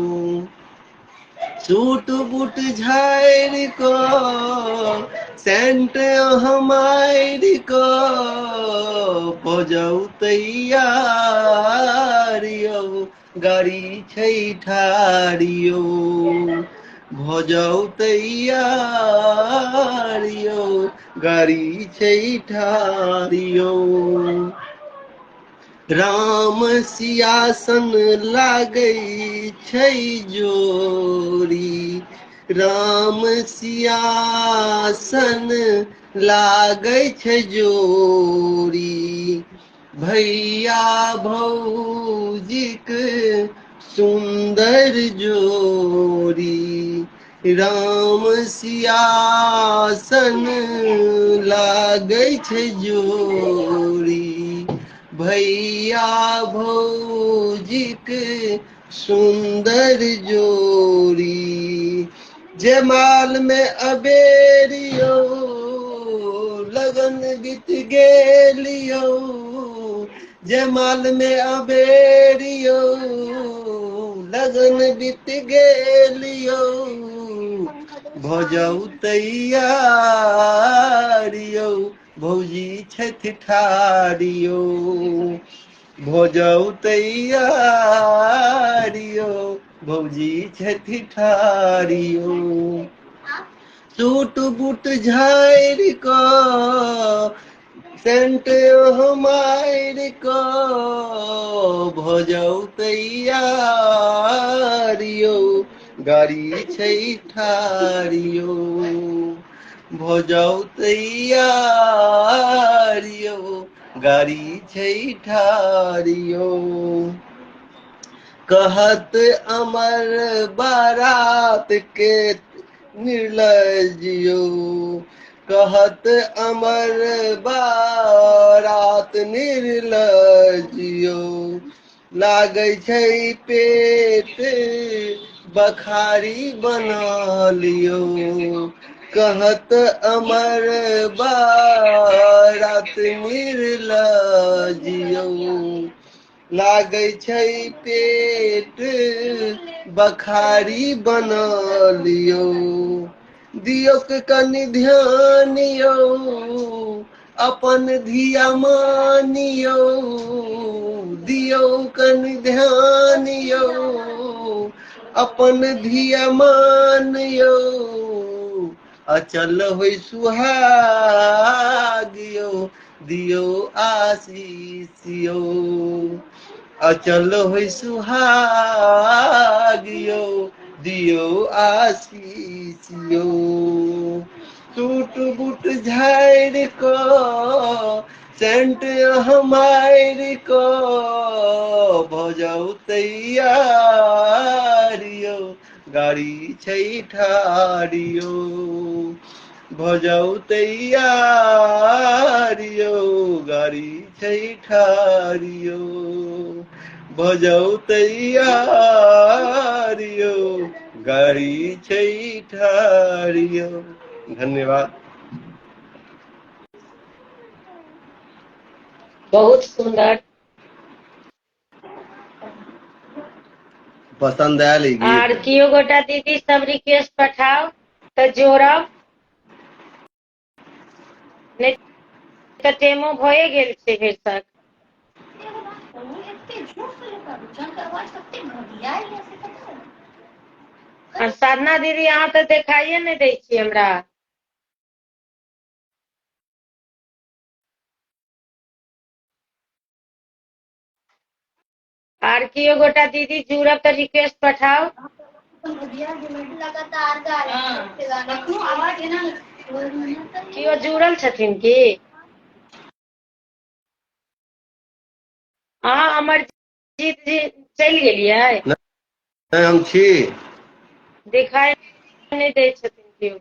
सूट बूट झाड़ को सेंट हमार को भजौ तैयार यौ गाड़ी छै ठाड़ यौ भजौ तैयार यौ गाड़ी छै ठाड़ यौ राम सिया सन लागै छै जोड़ी राम सिया सन लागै छै जोड़ी भैया भौजीक सुंदर जोड़ी राम सिया सन लागै छै जोड़ी भैया भौजीक सुंदर जोड़ी जमाल में अबेरियो लगन बीत गेलियो जमाल में अबेरियो लगन बीत गेलियो भऽ जाऊ तैयारियो भौजी छथि ठारियो भऽ जाऊ तैयारियो भौजी छथि ठारियो सूट बूट झाड़ि कऽ सेंट मारि कऽ भऽ जाऊ तैयारियो गाड़ी छै ठारियो भऽ जाऊ तैयारियो गाड़ी छै ठारियो कहत अमर बारात के निर्लजियो कहत अमर बारात निर्लजियो लागै छै पेट बखारी बना लियो कहत अमर बारात निर्लजियो लागै छै पेट बखारी बना लियो दियो के कनि ध्यान यौ अपन धिया मानियो दियो कनि ध्यान यौ अपन धिया मानियो अचल होइ सुहाग यौ दियो आशीष यौ अचल होइ सुहाग यौ दियो आशीष यौ टूट बूट झाड़ि कऽ सेंट मारि कऽ भऽ जाऊ तैयारियो गाड़ी छै ठारियो भऽ जाऊ तैयारियो गाड़ी छै ठारियो भऽ जाऊ तैयारियो गाड़ी छै ठारियो। धन्यवाद। बहुत सुंदर। पसंद आयल ई आर गीत? कियो गोटा दीदी सब रिक्वेस्ट पठाओ तऽ जोड़ब, नहीं तऽ टेमो भए गेल छै भरि तक। और साधना दीदी अहाँ तऽ देखाइए नहीं दै छी हमरा। आर कियो गोटा दीदी जुड़ब तऽ रिक्वेस्ट पठाओ। कियो जुड़ल छथिन की? अहाँ अमरजीत जी चलि गेलियै? नहीं हम छी। दिखाई नहीं दै छथिन कियो।